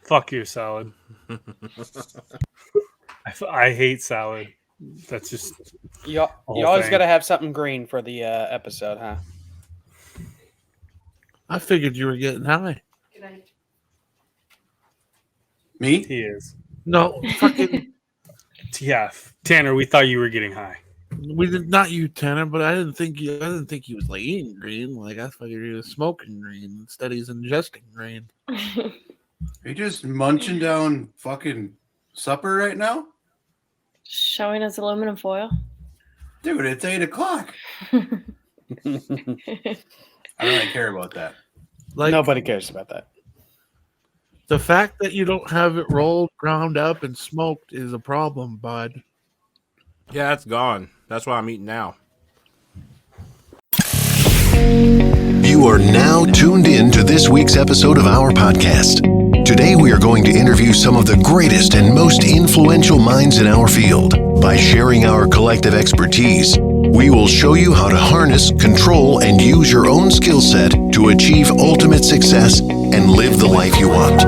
Fuck your salad. I hate salad. That's just You always got to have something green for the episode, huh? I figured you were getting high. Me? He is. No, fucking. Yeah, Tanner. We thought you were getting high. We did not you, Tanner, but I didn't think he was like eating green. Like I figured he was smoking green instead. He's ingesting green. Are you just munching down fucking supper right now? Showing us aluminum foil. Dude, it's 8 o'clock. I don't really care about that. Like Nobody cares about that. the fact that you don't have it rolled, ground up, and smoked is a problem, bud. Yeah, that's gone. That's what I'm eating now. You are now tuned in to this week's episode of our podcast. Today we are going to interview some of the greatest and most influential minds in our field. By sharing our collective expertise, we will show you how to harness, control, and use your own skill set to achieve ultimate success and live the life you want.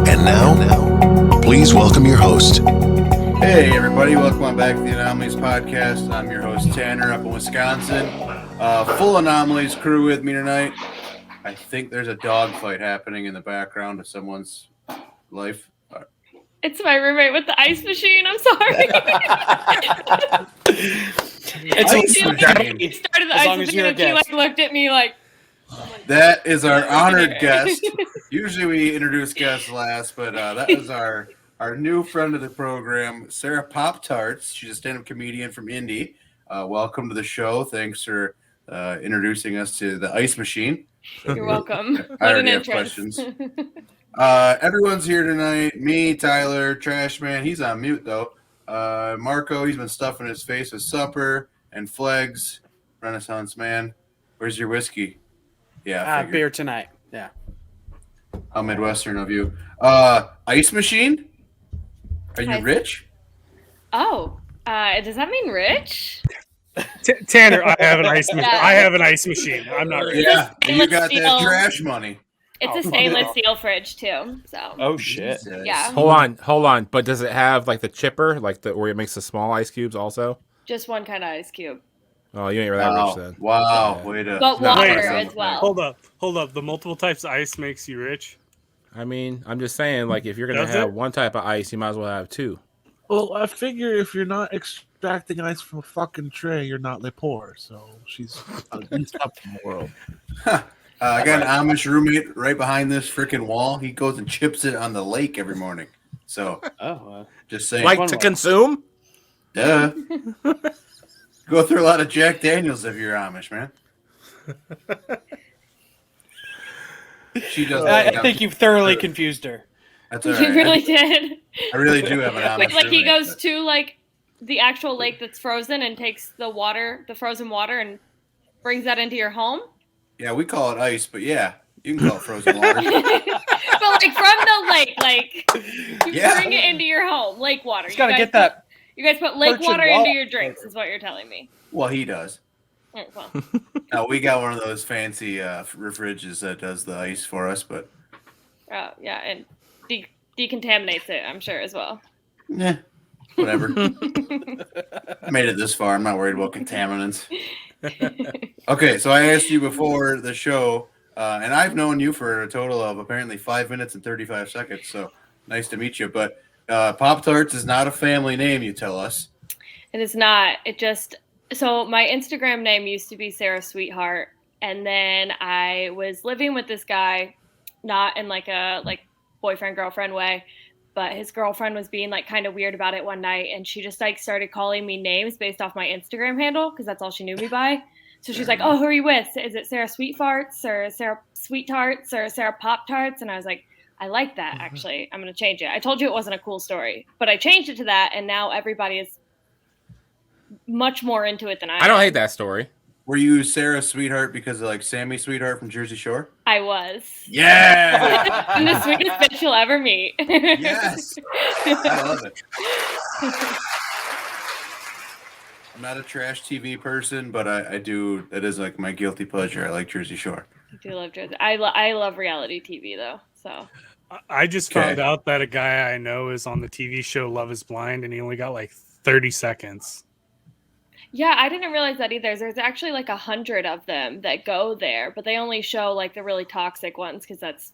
And now, please welcome your host. Hey, everybody. Welcome on back to the Anomalies Podcast. I'm your host, Tanner, up in Wisconsin. Full Anomalies crew with me tonight. I think there's a dog fight happening in the background of someone's life. It's my roommate with the ice machine. I'm sorry. He started the ice machine and he looked at me like. That is our honored guest. Usually we introduce guests last, but that is our new friend of the program, Sarapoptarts. She's a stand-up comedian from Indy. Welcome to the show. Thanks for introducing us to the ice machine. You're welcome. I already have questions. Everyone's here tonight. Me, Tyler, Trash Man. He's on mute though. Marco, he's been stuffing his face with supper and Flegs. Renaissance Man. Where's your whiskey? Yeah, beer tonight. Yeah. How Midwestern of you. Ice machine? Are you rich? Oh, does that mean rich? Tanner, I have an ice machine. I have an ice machine. I'm not rich. Yeah, you got that trash money. It's a stainless steel fridge too. So. Oh shit. Jesus. Yeah. Hold on. But does it have like the chipper, like where it makes the small ice cubes also? Just one kind of ice cube. Oh, you ain't that rich then. Wow. Yeah. Way to. But water as well. Hold up. The multiple types of ice makes you rich. I mean, I'm just saying, like, if you're gonna have one type of ice, you might as well have two. Well, I figure if you're not extracting ice from a fucking tray, you're not poor. So she's least up in the world. I got an Amish roommate right behind this freaking wall. He goes and chips it on the lake every morning. So, just saying. Like to consume? Duh. Go through a lot of Jack Daniels if you're Amish, man. She does. I think you've thoroughly confused her. That's all right. You really did. I really do have an Amish Like he roommate, goes to like the actual lake that's frozen and takes the water, the frozen water, and brings that into your home. Yeah, we call it ice, but yeah, you can call it frozen water. But like from the lake, like you bring it into your home, lake water. You gotta get that. You guys put lake water into your drinks, is what you're telling me. Well, he does. Oh, well. No, we got one of those fancy refriges that does the ice for us, but yeah, and decontaminates it, I'm sure as well. yeah, whatever. I made it this far. I'm not worried about contaminants. Okay, so I asked you before the show, and I've known you for a total of apparently 5 minutes and 35 seconds. So nice to meet you. But Poptarts is not a family name, you tell us. It is not. So my Instagram name used to be SaraSweethart, and then I was living with this guy, not in like a boyfriend girlfriend way, but his girlfriend was being like kind of weird about it one night, and she just like started calling me names based off my Instagram handle because that's all she knew me by. So she's like, "Oh, who are you with? Is it SaraSweethart or SaraSweetarts or Sarapoptarts?" And I was like, "I like that actually. I'm gonna change it. I told you it wasn't a cool story, but I changed it to that, and now everybody is much more into it than I am. I don't hate that story. Were you Sarah Sweetheart because of like Sammy Sweetheart from Jersey Shore? I was. Yeah. I'm the sweetest bitch you'll ever meet. Yes. I love it. I'm not a trash TV person, but I do. That is like my guilty pleasure. I like Jersey Shore. I do love Jersey. I love reality TV though. So. I just found out that a guy I know is on the TV show Love is Blind, and he only got like 30 seconds. Yeah, I didn't realize that either. There's actually like 100 of them that go there, but they only show like the really toxic ones because that's.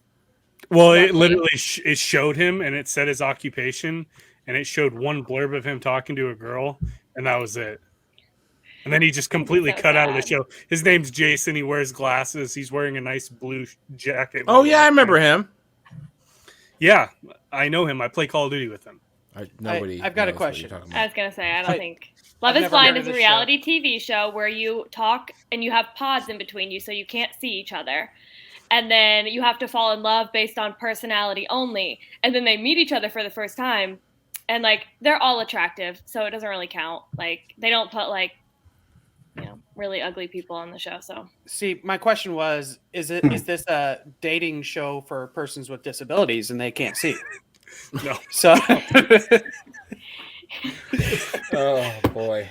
Well, it literally it showed him, and it said his occupation, and it showed one blurb of him talking to a girl, and that was it. And then he just completely cut out of the show. His name's Jason. He wears glasses. He's wearing a nice blue jacket. Oh yeah, I remember him. Yeah, I know him. I play Call of Duty with him. I've got a question. I was gonna say I don't think Love is Blind is a reality TV show where you talk and you have pods in between you, so you can't see each other. And then you have to fall in love based on personality only. And then they meet each other for the first time, and like they're all attractive, so it doesn't really count. Like they don't put like, you know, really ugly people on the show. So see, my question was, is this a dating show for persons with disabilities and they can't see? No. So oh boy.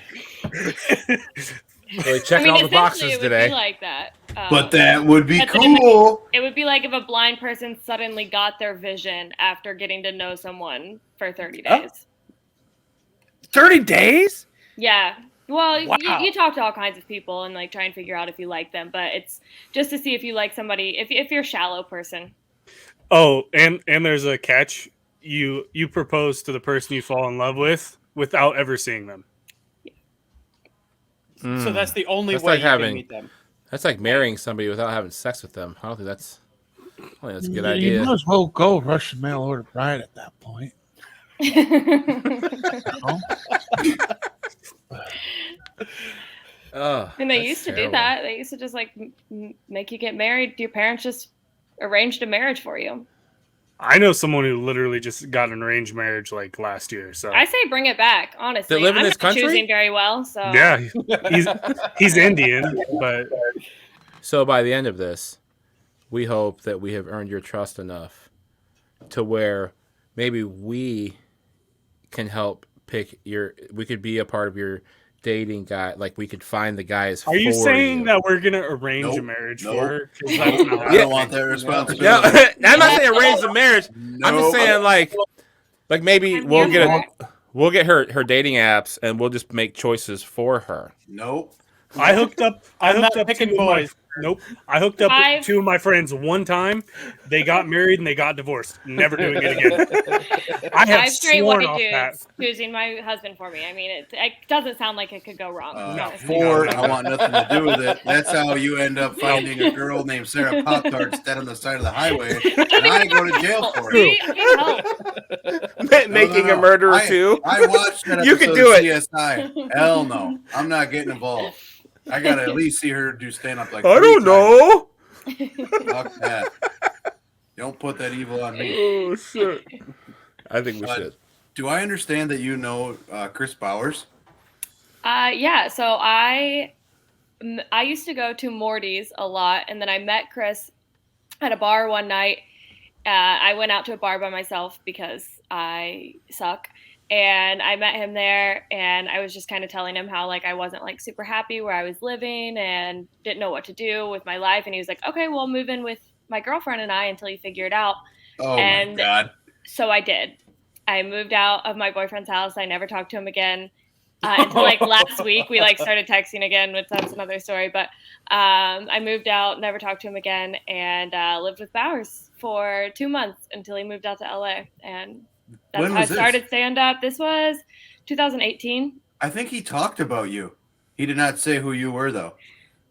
Really checking all the boxes today. Like that. But that would be cool. It would be like if a blind person suddenly got their vision after getting to know someone for 30 days. 30 days? Yeah. Well, wow. you talk to all kinds of people and like try and figure out if you like them, but it's just to see if you like somebody, if you're a shallow person. Oh, and there's a catch. You propose to the person you fall in love with without ever seeing them. So that's the only way like you can meet them. That's like marrying somebody without having sex with them. I don't think that's a good idea. You might as well go Russian mail order bride at that point. And they used to do that. They used to just like make you get married. Your parents just arranged a marriage for you. I know someone who literally just got an arranged marriage like last year. So I say bring it back. Honestly, they live in I'm this not country? choosing very well. So yeah, he's Indian, but so by the end of this, we hope that we have earned your trust enough to where maybe we can help pick we could be a part of your dating guy. Like we could find the guys. Are you saying that we're gonna arrange a marriage for her? I don't want that responsibility. Yeah, I'm not saying arrange the marriage. I'm just saying like maybe we'll get her dating apps and we'll just make choices for her. Nope. I hooked up picking boys. Nope. I hooked up with two of my friends one time. They got married and they got divorced. Never doing it again. I have straight sworn white off that. dudes choosing my husband for me. I mean, it doesn't sound like it could go wrong. No. Ford, I want nothing to do with it. That's how you end up finding a girl named Sarapoptarts dead on the side of the highway, and I go to jail for it. Making a murderer too. I watched that episode You could do of it. CSI. Hell no, I'm not getting involved. I gotta at least see her do stand up like. I don't know. Fuck that. Don't put that evil on me. Oh shit! I think we should. Do I understand that you know Chris Bowers? Yeah. So I used to go to Morty's a lot, and then I met Chris at a bar one night. I went out to a bar by myself because I suck. And I met him there, and I was just kind of telling him how like I wasn't like super happy where I was living and didn't know what to do with my life. And he was like, "Okay, well, move in with my girlfriend and I until you figure it out." Oh my God! So I did. I moved out of my boyfriend's house. I never talked to him again until like last week. We like started texting again, which that's another story. But I moved out, never talked to him again, and lived with Bowers for 2 months until he moved out to LA. And that's how I started stand-up. This was 2018. I think he talked about you. He did not say who you were, though.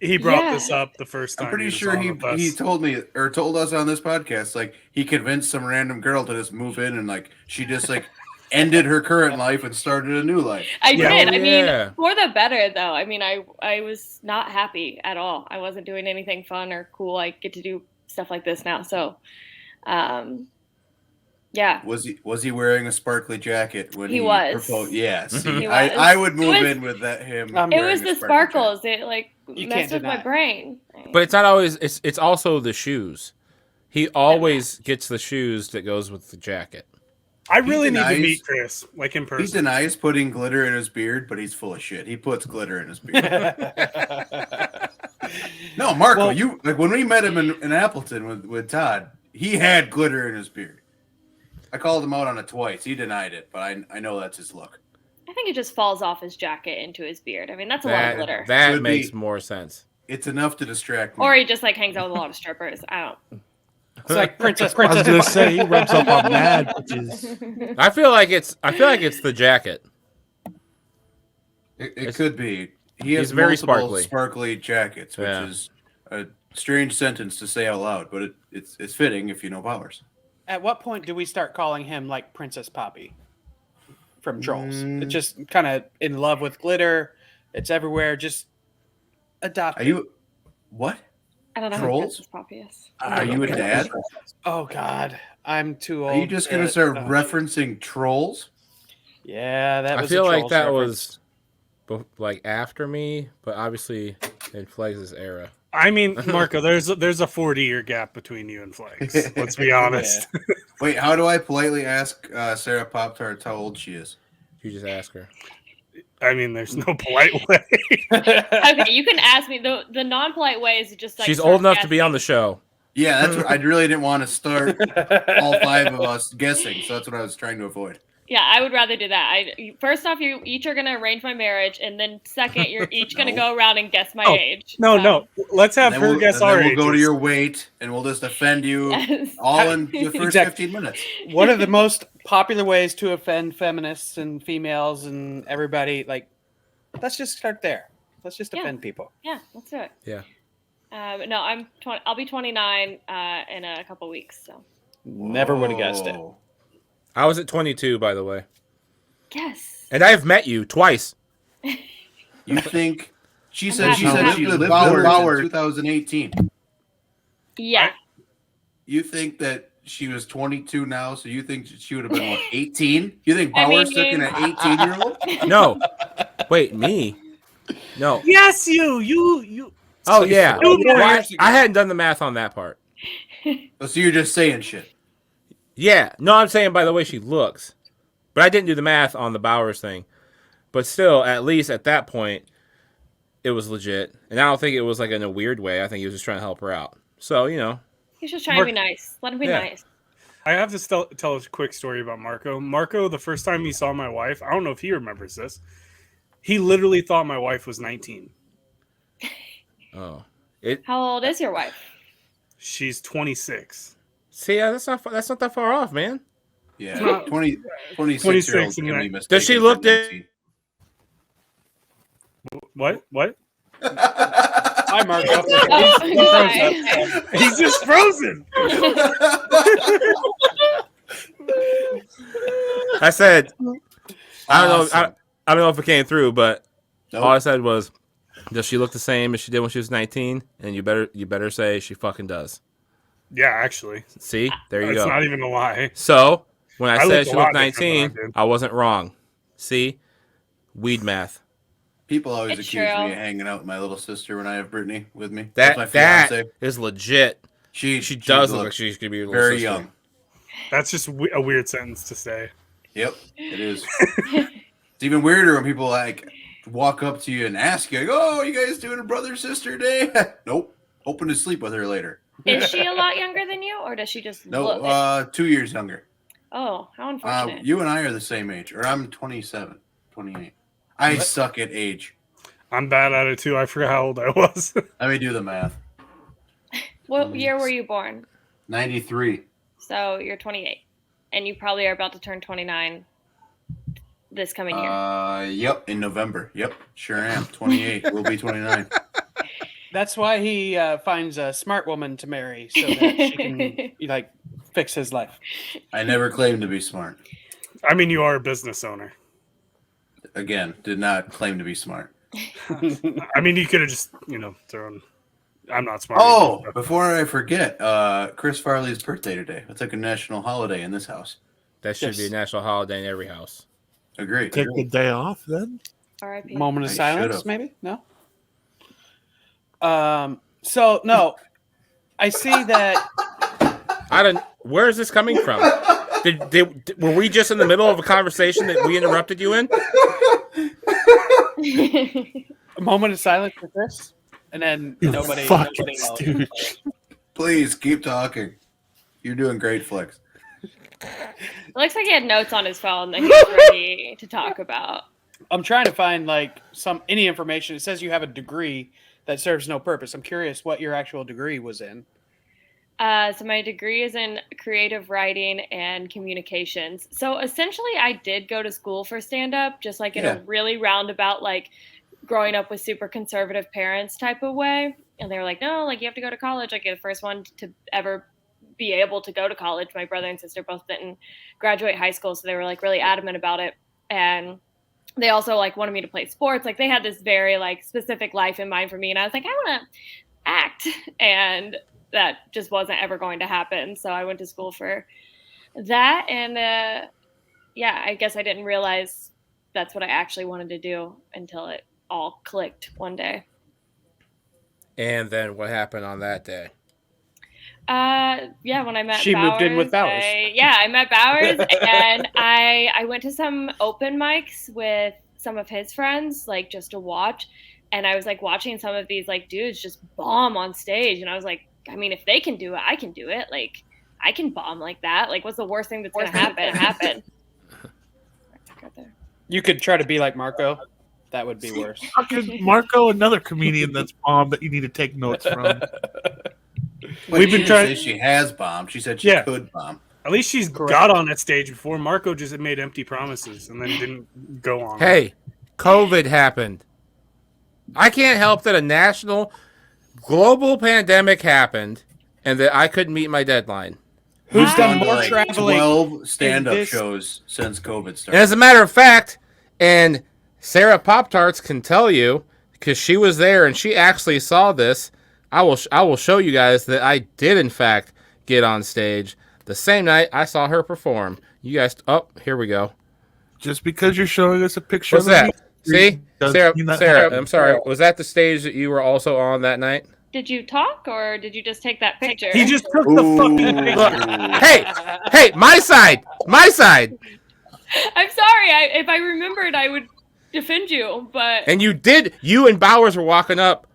He brought this up the first time. I'm pretty sure he told me or told us on this podcast, like he convinced some random girl to just move in and like she just like ended her current life and started a new life. I did. I mean, for the better, though. I mean, I was not happy at all. I wasn't doing anything fun or cool. I get to do stuff like this now. So, yeah. Was he wearing a sparkly jacket when he proposed? Yeah. See, I would move in with him. It was the sparkles. Jacket. It like messed with my brain. But it's not always. It's also the shoes. He always gets the shoes that goes with the jacket. I really need to meet Chris, like in person. He denies putting glitter in his beard, but he's full of shit. He puts glitter in his beard. No, Marco, you like when we met him in Appleton with Todd. He had glitter in his beard. I called him out on it twice. He denied it, but I know that's his look. I think it just falls off his jacket into his beard. I mean, that's a lot of glitter. That Could makes be. more sense. It's enough to distract me. Or he just like hangs out with a lot of strippers. I don't. It's like Princess. I was gonna say he rubs up on mad bitches. I feel like it's the jacket. It could be. He has He's very multiple sparkly. jackets, which is a strange sentence to say out loud, but it's fitting if you know Powers. At what point do we start calling him like Princess Poppy from Trolls? It's just kind of in love with glitter. It's everywhere. Just adopt. Are you what? I don't know Trolls? who Princess Poppy is. Are you a dad? Oh God, I'm too old. Are you just gonna start referencing Trolls? Yeah, that was. I feel a like Trolls that reference. was like after me, but obviously in Flags' era. I mean, Marco, there's a 40-year gap between you and Flags. Let's be honest. Wait, how do I politely ask Sarapoptarts how old she is? You just ask her. I mean, there's no polite way. Okay, you can ask me. The non-polite way is just like She's old enough to be on the show. Yeah, that's what I really didn't want to start all five of us guessing, so that's what I was trying to avoid. Yeah, I would rather do that. First off, you each are going to arrange my marriage, and then second, you're each going to go around and guess my age. No. Let's have her guess our We'll ages. go to your weight, and we'll just offend you all in the first 15 minutes. One of the most popular ways to offend feminists and females and everybody, like, let's just start there. Let's just offend people. Yeah, let's do it. Yeah. No, I'm 20. I'll be 29 in a couple weeks. So. Never would have guessed it. Whoa. I was at 22, by the way. Yes. And I've met you twice. You think she I'm said happy she about lived that. with Bauer in 2018? Yeah. You think that she was 22 now, so you think she would have been what, 18? You think I Bauer's mean- took an 18-year-old? No. Wait, me? No. Yes, you. Oh, yeah. No, Well, I hadn't done the math on that part. So you're just saying shit. Yeah. No, I'm saying by the way she looks. But I didn't do the math on the Bowers thing. But still, at least at that point, it was legit. And I don't think it was like in a weird way. I think he was just trying to help her out. So, you know. He's just trying to be nice. Let him be nice. I have to tell a quick story about Marco. Marco, the first time he saw my wife, I don't know if he remembers this. He literally thought my wife was 19. Oh. How old is your wife? She's 26. See, that's not that far off, man. Yeah, not- 26-year-olds can be and mistaken. Does she for look 19. What? Hi, Marco. Oh, He's just frozen. I said, I don't know. Awesome. I don't know if it came through, but Nope. all I said was, "Does she look the same as she did when she was 19?" And you better say she fucking does. Yeah, actually. See, there you It's go. not even a lie. So when I I said looked she a lot looked different than I 19, did. I wasn't wrong. See, weed math. People always It's accuse me true. of hanging out with my little sister when I have Brittany with me. That's my That fiance. is legit. She does look like looks she's gonna be your little very sister. young. That's just a weird sentence to say. Yep, it is. It's even weirder when people like walk up to you and ask you, like, "Oh, you guys doing a brother sister day?" Nope. Hoping to sleep with her later. Is she a lot younger than you, or does she just No, look? 2 years younger. Oh, how unfortunate. You and I are the same age, or I'm 27, 28. I suck at age. I'm bad at it too. I forgot how old I was. Let me do the math. What year were you born? 93. So you're 28, and you probably are about to turn 29 this coming year. Yep, in November. Yep, sure am. 28. We'll be 29. That's why he finds a smart woman to marry so that she can like fix his life. I never claimed to be smart. I mean, you are a business owner. Again, did not claim to be smart. I mean, you could have just, thrown. I'm not smart. Oh, either. before I forget, Chris Farley's birthday today. That's like a national holiday in this house. That should be a Yes. national holiday in every house. Agreed. Take the day off then. R.I.P. Moment of I silence, should've. maybe? No. So no, I see that. Where is this coming from? Were we just in the middle of a conversation that we interrupted you in? A moment of silence for Chris, and then You nobody fucking else. stooge. Please keep talking. You're doing great, Flex. looks like he had notes on his phone that he was ready to talk about. I'm trying to find like any information. It says you have a degree that serves no purpose. I'm curious what your actual degree was in. So my degree is in creative writing and communications. So essentially, I did go to school for stand-up, just like in a really roundabout, like growing up with super conservative parents type of way. And they were like, no, like you have to go to college. Like you're the first one to ever be able to go to college. My brother and sister both didn't graduate high school, so they were like really adamant about it. And they also like wanted me to play sports. Like they had this very like specific life in mind for me. And I was like, I want to act. And that just wasn't ever going to happen. So I went to school for that. And I guess I didn't realize that's what I actually wanted to do until it all clicked one day. And then what happened on that day? When I met She Bowers, moved in with Bowers. I met Bowers and I went to some open mics with some of his friends, like just to watch. And I was like watching some of these like dudes just bomb on stage. And I was like, I mean, if they can do it, I can do it. Like I can bomb like that. Like what's the worst thing that's going to happen? You could try to be like Marco. That would be worse. Fucking Marco, another comedian that's bombed that you need to take notes from. We've been trying. She has bombed. She said she could bomb. At least she's got on that stage before. Marco just made empty promises and then didn't go on. Hey, COVID happened. I can't help that a national, global pandemic happened and that I couldn't meet my deadline. Who's done Gone to, more like, traveling? 12 stand-up in this- shows since COVID And started. as a matter of fact, and Sarapoptarts can tell you, because she was there and she actually saw this, I will show you guys that I did, in fact, get on stage the same night I saw her perform. You guys, here we go. Just because you're showing us a picture What's of that? See? doesn't mean that Sarah, happened. I'm sorry. Was that the stage that you were also on that night? Did you talk or did you just take that picture? He just took the fucking picture. Hey, my side. I'm sorry. If I remembered, I would defend you, but And you did. You and Bowers were walking up.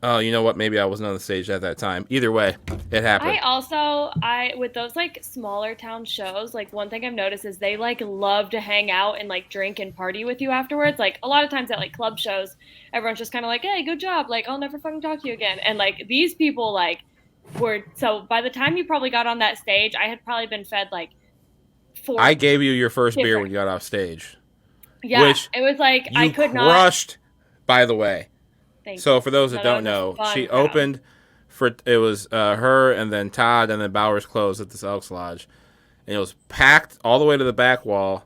Oh, you know what? Maybe I wasn't on the stage at that time. Either way, it happened. I with those like smaller town shows, like one thing I've noticed is they like love to hang out and like drink and party with you afterwards. Like a lot of times at like club shows, everyone's just kind of like, hey, good job. Like I'll never fucking talk to you again. And like these people like so by the time you probably got on that stage, I had probably been fed like 4. I gave you your first beer when you got off stage. Yeah, which it was like I could not. Crushed, by the way. Thank So you. for those that don't know, she opened for it was her and then Todd and then Bowers closed at this Elks Lodge, and it was packed all the way to the back wall,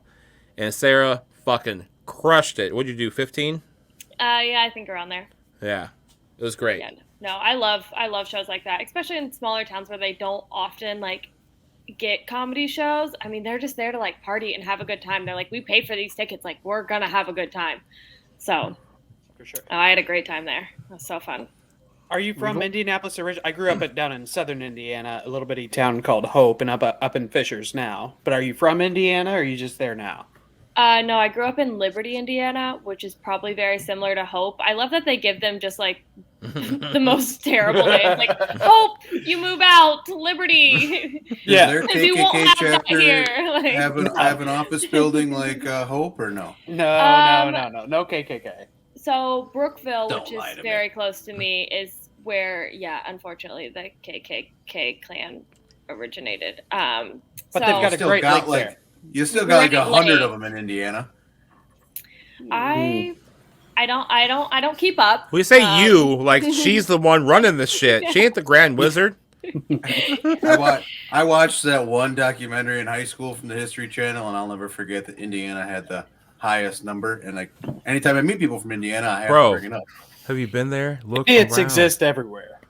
and Sarah fucking crushed it. What'd you do? 15? I think around there. Yeah, it was great. Yeah. No, I love shows like that, especially in smaller towns where they don't often like get comedy shows. I mean, they're just there to like party and have a good time. They're like, we paid for these tickets, like we're gonna have a good time. So For sure. I had a great time there. It was so fun. Are you from Indianapolis originally? I grew up down in southern Indiana, a little bitty town called Hope, and up in Fishers now. But are you from Indiana, or are you just there now? No, I grew up in Liberty, Indiana, which is probably very similar to Hope. I love that they give them just like the most terrible names, like Hope, you move out to Liberty. Yeah. Does their Because you won't KKK have that chapter here. Like, have an office building like Hope or no? No KKK. so Brookville, Don't which is lie to very me. close to me, is where, unfortunately, the KKK clan originated. But so they've got a Still great got lake like there. you still got like Great 100 lake. of them in Indiana. I don't keep up. We say you like she's the one running this shit. She ain't the Grand Wizard. I watched that one documentary in high school from the History Channel, and I'll never forget that Indiana had the highest number. And like anytime I meet people from Indiana, I have to bring it up. Have you been there? Look Idiots around. exist everywhere.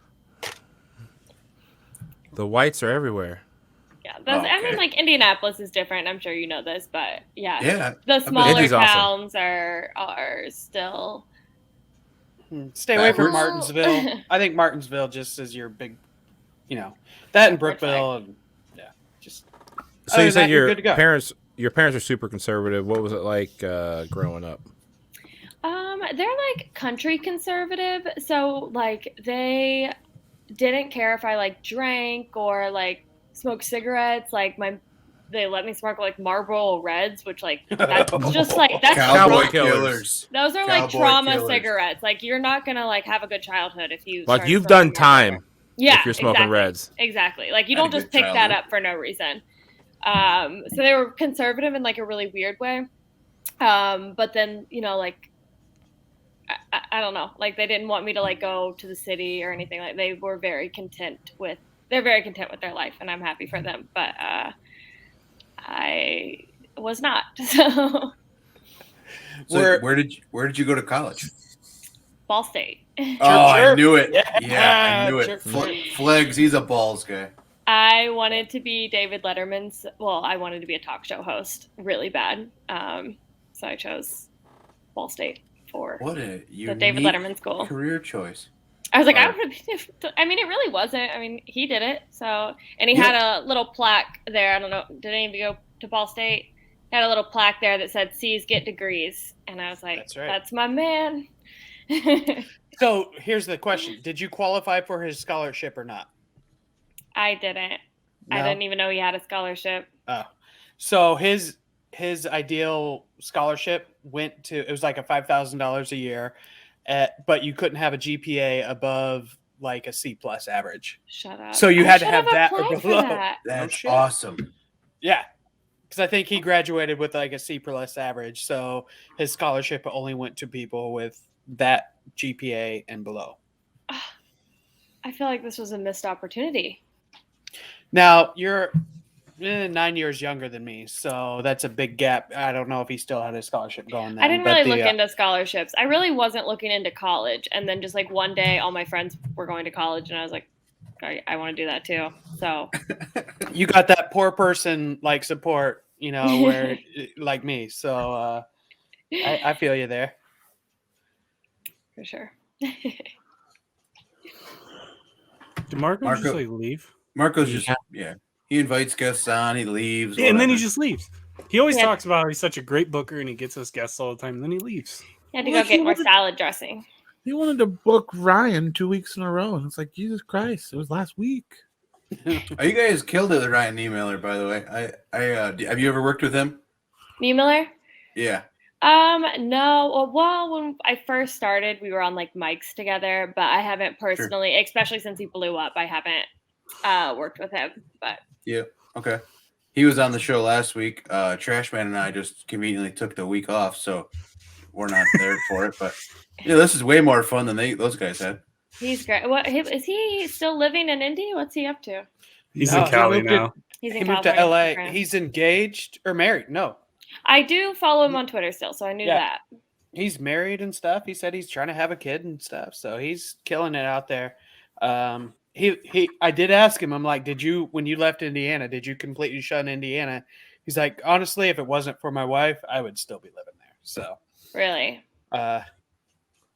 The whites are everywhere. Yeah, Okay. I mean, like Indianapolis is different. I'm sure you know this, but Yeah, the smaller Indy's awesome. towns are still. Stay away from Backwards. Martinsville. I think Martinsville just is your big, that and Brookville, and just. So Other you than said that, you're good to go. your parents are super conservative. What was it like growing up? They're like country conservative, so like they didn't care if I like drank or like smoked cigarettes. Like they let me smoke like Marlboro Reds, which like that's just like that's Cowboy Cowboy killers. killers. those are like Cowboy trauma killers. cigarettes. Like you're not gonna like have a good childhood if you Like start you've smoking done time. Marlboro. Yeah, if you're smoking exactly. Reds. Exactly. Like you Had a don't just good pick that childhood. up for no reason. So they were conservative in like a really weird way. But then, you know, like I don't know, like they didn't want me to like go to the city or anything. Like they were very content with their life, and I'm happy for them. But I was not. So So where did you go to college? Ball State. Oh, I chirp. knew it. Yeah. Yeah, I knew it. Chirp, Flegs, he's a balls guy. I wanted to be David Letterman's. Well, I wanted to be a talk show host really bad. So I chose Ball State for What a the David Letterman school. career choice. I was like, Wow. I mean, it really wasn't. I mean, he did it. So, and he had a little plaque there. I don't know. Did any of you go to Ball State? He had a little plaque there that said "C's get degrees," and I was like, That's right. "That's my man." So here's the question: did you qualify for his scholarship or not? I didn't. I No? didn't even know he had a scholarship. Oh, so his ideal scholarship went to, it was like a $5,000 a year, but you couldn't have a GPA above like a C+ average. Shut up. So you I had to should have that or applied for below. that. That's shit. awesome. Yeah, because I think he graduated with like a C+ average, so his scholarship only went to people with that GPA and below. I feel like this was a missed opportunity. Now you're 9 years younger than me, so that's a big gap. I don't know if he still had his scholarship going then. I didn't but really look into scholarships. I really wasn't looking into college. And then just like one day, all my friends were going to college, and I was like, I want to do that too. So You got that poor person like support, you know, where like me. So I feel you there. for sure. Did Marco just Marco- like leave? Marco's just he invites guests on, he leaves. Yeah, and then he whatever. just leaves. He always Yeah. talks about how he's such a great booker and he gets us guests all the time, and then he leaves. I had to Well, go get he more wanted- salad dressing. He wanted to book Ryan 2 weeks in a row, and it's like, Jesus Christ, it was last week. Oh, you guys killed it with Ryan Niemiller, by the way. Have you ever worked with him? Miller? Yeah. No. Well, when I first started, we were on like mics together, but I haven't personally, especially since he blew up, I haven't worked with him. But Yeah. Okay. He was on the show last week. Trashman and I just conveniently took the week off, so we're not there for it. But yeah, this is way more fun than those guys had. he's great. What is he still living in Indy? What's he up to? He's No, in he Cali moved to- now. He's He in moved to California. LA. He's engaged or married? No, I do follow him on Twitter still, so I knew Yeah. that. he's married and stuff. He said he's trying to have a kid and stuff, so he's killing it out there. I did ask him. I'm like, when you left Indiana, did you completely shun Indiana? He's like, honestly, if it wasn't for my wife, I would still be living there. So Really.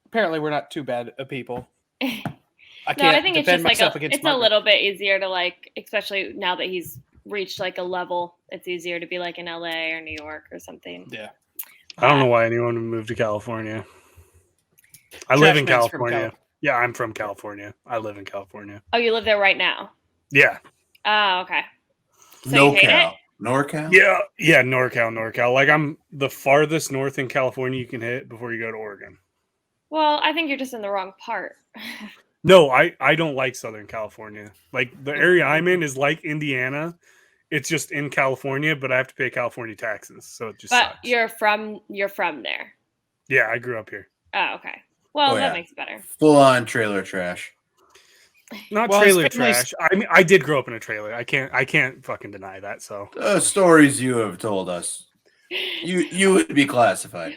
apparently, we're not too bad of people. I can't No, I think it's defend just like myself against it's a Marco. little bit easier to like, especially now that he's reached like a level. It's easier to be like in LA or New York or something. Yeah. I don't know why anyone would move to California. I live in Trashman's from California. Yeah, I'm from California. I live in California. Oh, you live there right now? Yeah. Oh, okay. So you hate it? NorCal. NorCal? Yeah, NorCal. Like I'm the farthest north in California you can hit before you go to Oregon. Well, I think you're just in the wrong part. No, I don't like Southern California. Like the area I'm in is like Indiana. It's just in California, but I have to pay California taxes, so it just But sucks. you're from there. Yeah, I grew up here. Oh, okay. Well, Oh, that yeah. makes it better. Full on trailer trash. Not Well, his trailer family's- trash. I mean, I did grow up in a trailer. I can't fucking deny that. So The stories you have told us, you would be classified.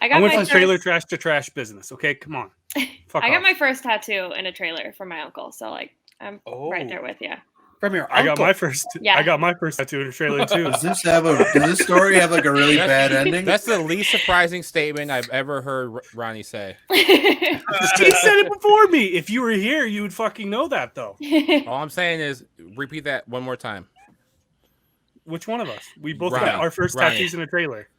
I I got went my from trailer trash to trash business. Okay, come on. Fuck I got off. my first tattoo in a trailer from my uncle, so like I'm right there with you. From your I uncle. got my first. Yeah. I got my first tattoo in a trailer too. Does this story have like a really bad ending? That's the least surprising statement I've ever heard Ronnie say. She said it before me. If you were here, you would fucking know that, though. All I'm saying is repeat that one more time. Which one of us? We both Ryan. got our first Ryan. tattoos in a trailer.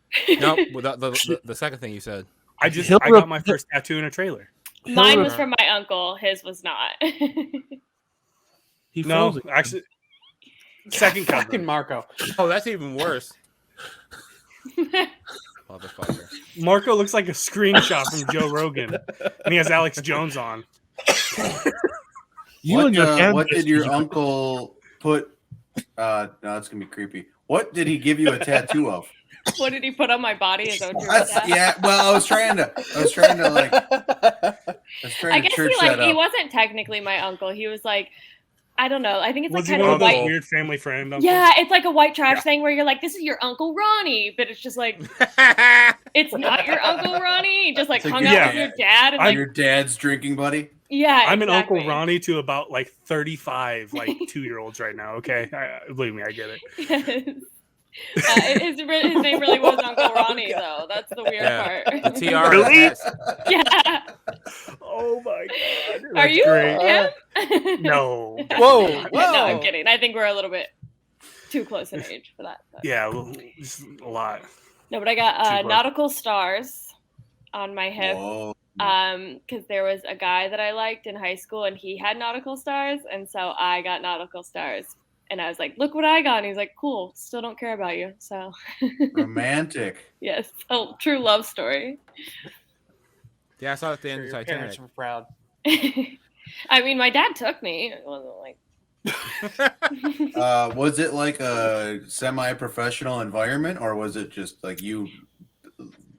No, the second thing you said. I got my first tattoo in a trailer. Mine was from my uncle. His was not. He No, froze it. actually, Second Fucking cousin. Marco. Oh, that's even worse. Motherfucker. Marco looks like a screenshot from Joe Rogan, and he has Alex Jones on. You and your What did your ancestors- uncle put? No, that's gonna be creepy. What did he give you a tattoo of? What did he put on my body? Is that what you're about to ask? Yeah, well, I was trying to I guess church he that he up. wasn't technically my uncle. He was like, I don't know. I think it's Was like he kind one of of a those white. weird family friend uncles? Yeah, it's like a white trash Yeah. thing where you're like, this is your Uncle Ronnie, but it's just like it's not your Uncle Ronnie. He just like It's like hung your out with dad. your dad and I'm like Your dad's drinking buddy. yeah. I'm an exactly. Uncle Ronnie to about like 35, like 2-year-olds right now. Okay, believe me, I get it. Yes. His name really was Uncle Ronnie, though. That's the weird Yeah. part. The tiara. Really? has- Yeah. Oh my god, Are that's you great. him? No. Whoa, No, I'm whoa. kidding. I think we're a little bit too close in age for that. But. Yeah, well, just a lot. No, but I Too got close. nautical stars on my hip. Whoa. Because there was a guy that I liked in high school and he had nautical stars, and so I got nautical stars. And I was like, look what I got. And he's like, cool, still don't care about you. So Romantic. yes, true love story. Yeah, I saw it at the end of Your parents Titanic. were proud. I mean, my dad took me. It wasn't like Was it like a semi-professional environment, or was it just like you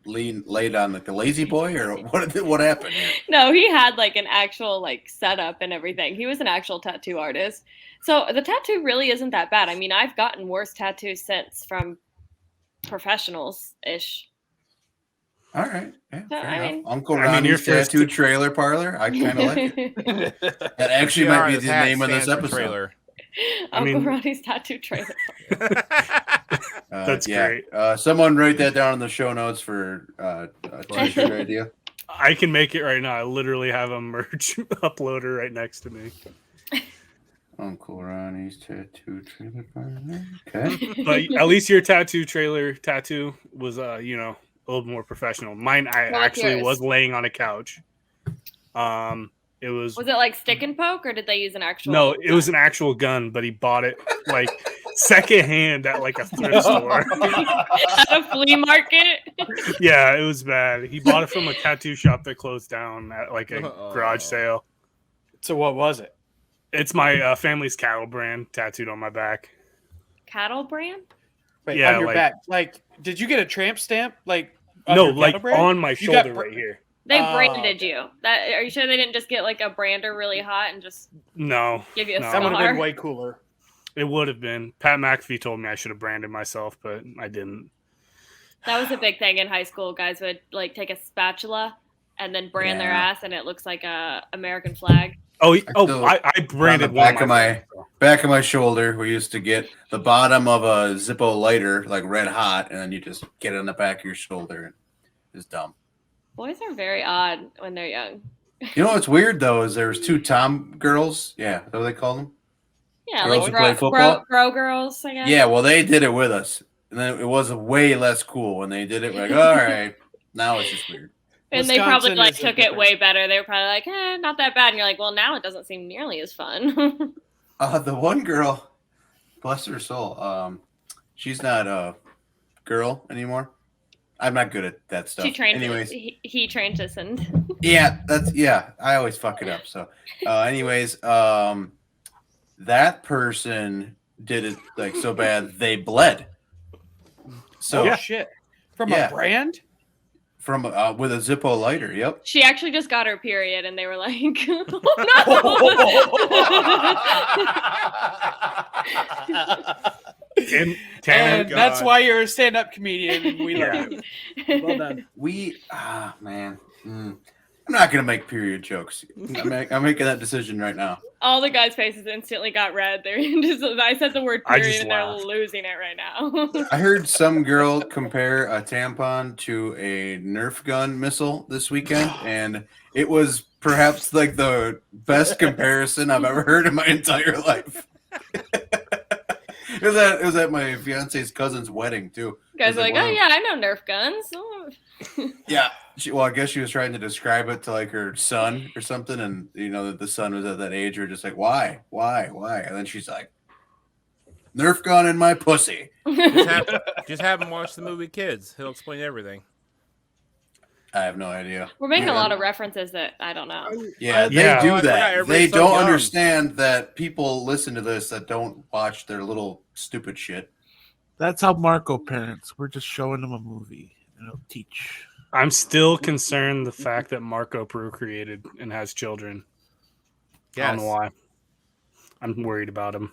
laid on like the lazy boy, or what happened here? no, he had like an actual like setup and everything. He was an actual tattoo artist. So the tattoo really isn't that bad. I mean, I've gotten worse tattoos since from professionals ish. All right. Yeah, So, fair I enough. mean- Uncle I mean, Ronnie's your first- Tattoo Trailer Parlor. I kind of like it. That actually might be the name of this episode. Trailer. Uncle mean- Ronnie's tattoo trailer. That's yeah. great. Someone write that down in the show notes for a t-shirt idea. I can make it right now. I literally have a merch uploader right next to me. Uncle Ronnie's Tattoo Trailer Parlor. Okay. But at least your tattoo was a little more professional. Mine, I What was actually yours? was laying on a couch. It was Was it like stick and poke, or did they use an actual? no, it was an actual gun, but he bought it like secondhand at like a thrift store. at a flea market. Yeah, it was bad. He bought it from a tattoo shop that closed down at like a Uh-oh. garage sale. So what was it? It's my family's cattle brand tattooed on my back. Cattle brand. Wait, Yeah, on your like- back. Like, did you get a tramp stamp? Like, No, your like cattle brand? on my You got shoulder right here. They Oh, branded okay. you. That are you sure they didn't just get like a brander really hot and just No, give you a No. That would have been scar? way cooler. it would have been. Pat McAfee told me I should have branded myself, but I didn't. That was a big thing in high school. Guys would like take a spatula and then brand their Yeah. ass, and it looks like a American flag. Oh, still- I branded on the one back of my back of my shoulder. We used to get the bottom of a Zippo lighter like red hot, and then you just get it on the back of your shoulder. It's dumb. Boys are very odd when they're young. You know what's weird though is there was two Tom girls. Yeah, is that what they call them? Yeah, Girls like who play football? bro girls, I guess. Yeah, well they did it with us, and then it was way less cool when they did it. We're like, all right, now it's just weird. And they probably Wisconsin like is a took it different- way better. They were probably like, not that bad. And you're like, well, now it doesn't seem nearly as fun. The one girl, bless her soul, she's not a girl anymore. I'm not good at that stuff. She trained. Anyways, He trained us, and yeah, I always fuck it up. So, anyways, that person did it like so bad they bled. So Oh shit! From Yeah. a brand? from with a Zippo lighter. Yep. she actually just got her period, and they were like, And Tanner, And that's God. why you're a stand-up comedian. And we love Yeah. you. Well done. Man, I'm not gonna make period jokes. I'm making that decision right now. All the guys' faces instantly got red. They're just. I said the word I period, just and they're laughed. losing it right now. I heard some girl compare a tampon to a Nerf gun missile this weekend, and it was perhaps like the best comparison I've ever heard in my entire life. It was at my fiance's cousin's wedding too. Guys Was are it like, one oh of- yeah, I know Nerf guns. Oh. Yeah. I guess she was trying to describe it to like her son or something, and that the son was at that age where just like, why, and then she's like, Nerf gun in my pussy. Just have him watch the movie Kids. He'll explain everything. I have no idea. We're making a lot of references that I don't know. Yeah, Yeah. they do I forgot that. They everybody's so don't young. understand that people listen to this that don't watch their little stupid shit. That's how Marco parents. We're just showing them a movie. It'll teach. I'm still concerned the fact that Marco procreated and has children. I don't know why. I'm worried about him.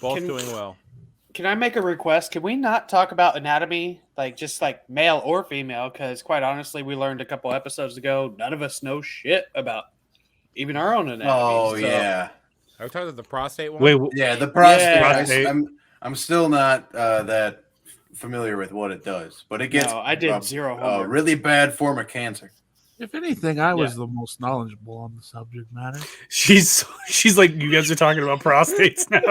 Both doing well. Can I make a request? Can we not talk about anatomy, like just like male or female? Because quite honestly, we learned a couple episodes ago, none of us know shit about even our own anatomy. Oh so- yeah, Are we talking about the prostate one? Wait, yeah. The prostate. Prostate. I'm still not that familiar with what it does, but it gets No, I did zero a homework. really bad form of cancer. If anything, I was the most knowledgeable on the subject matter. she's like, you guys are talking about prostates now.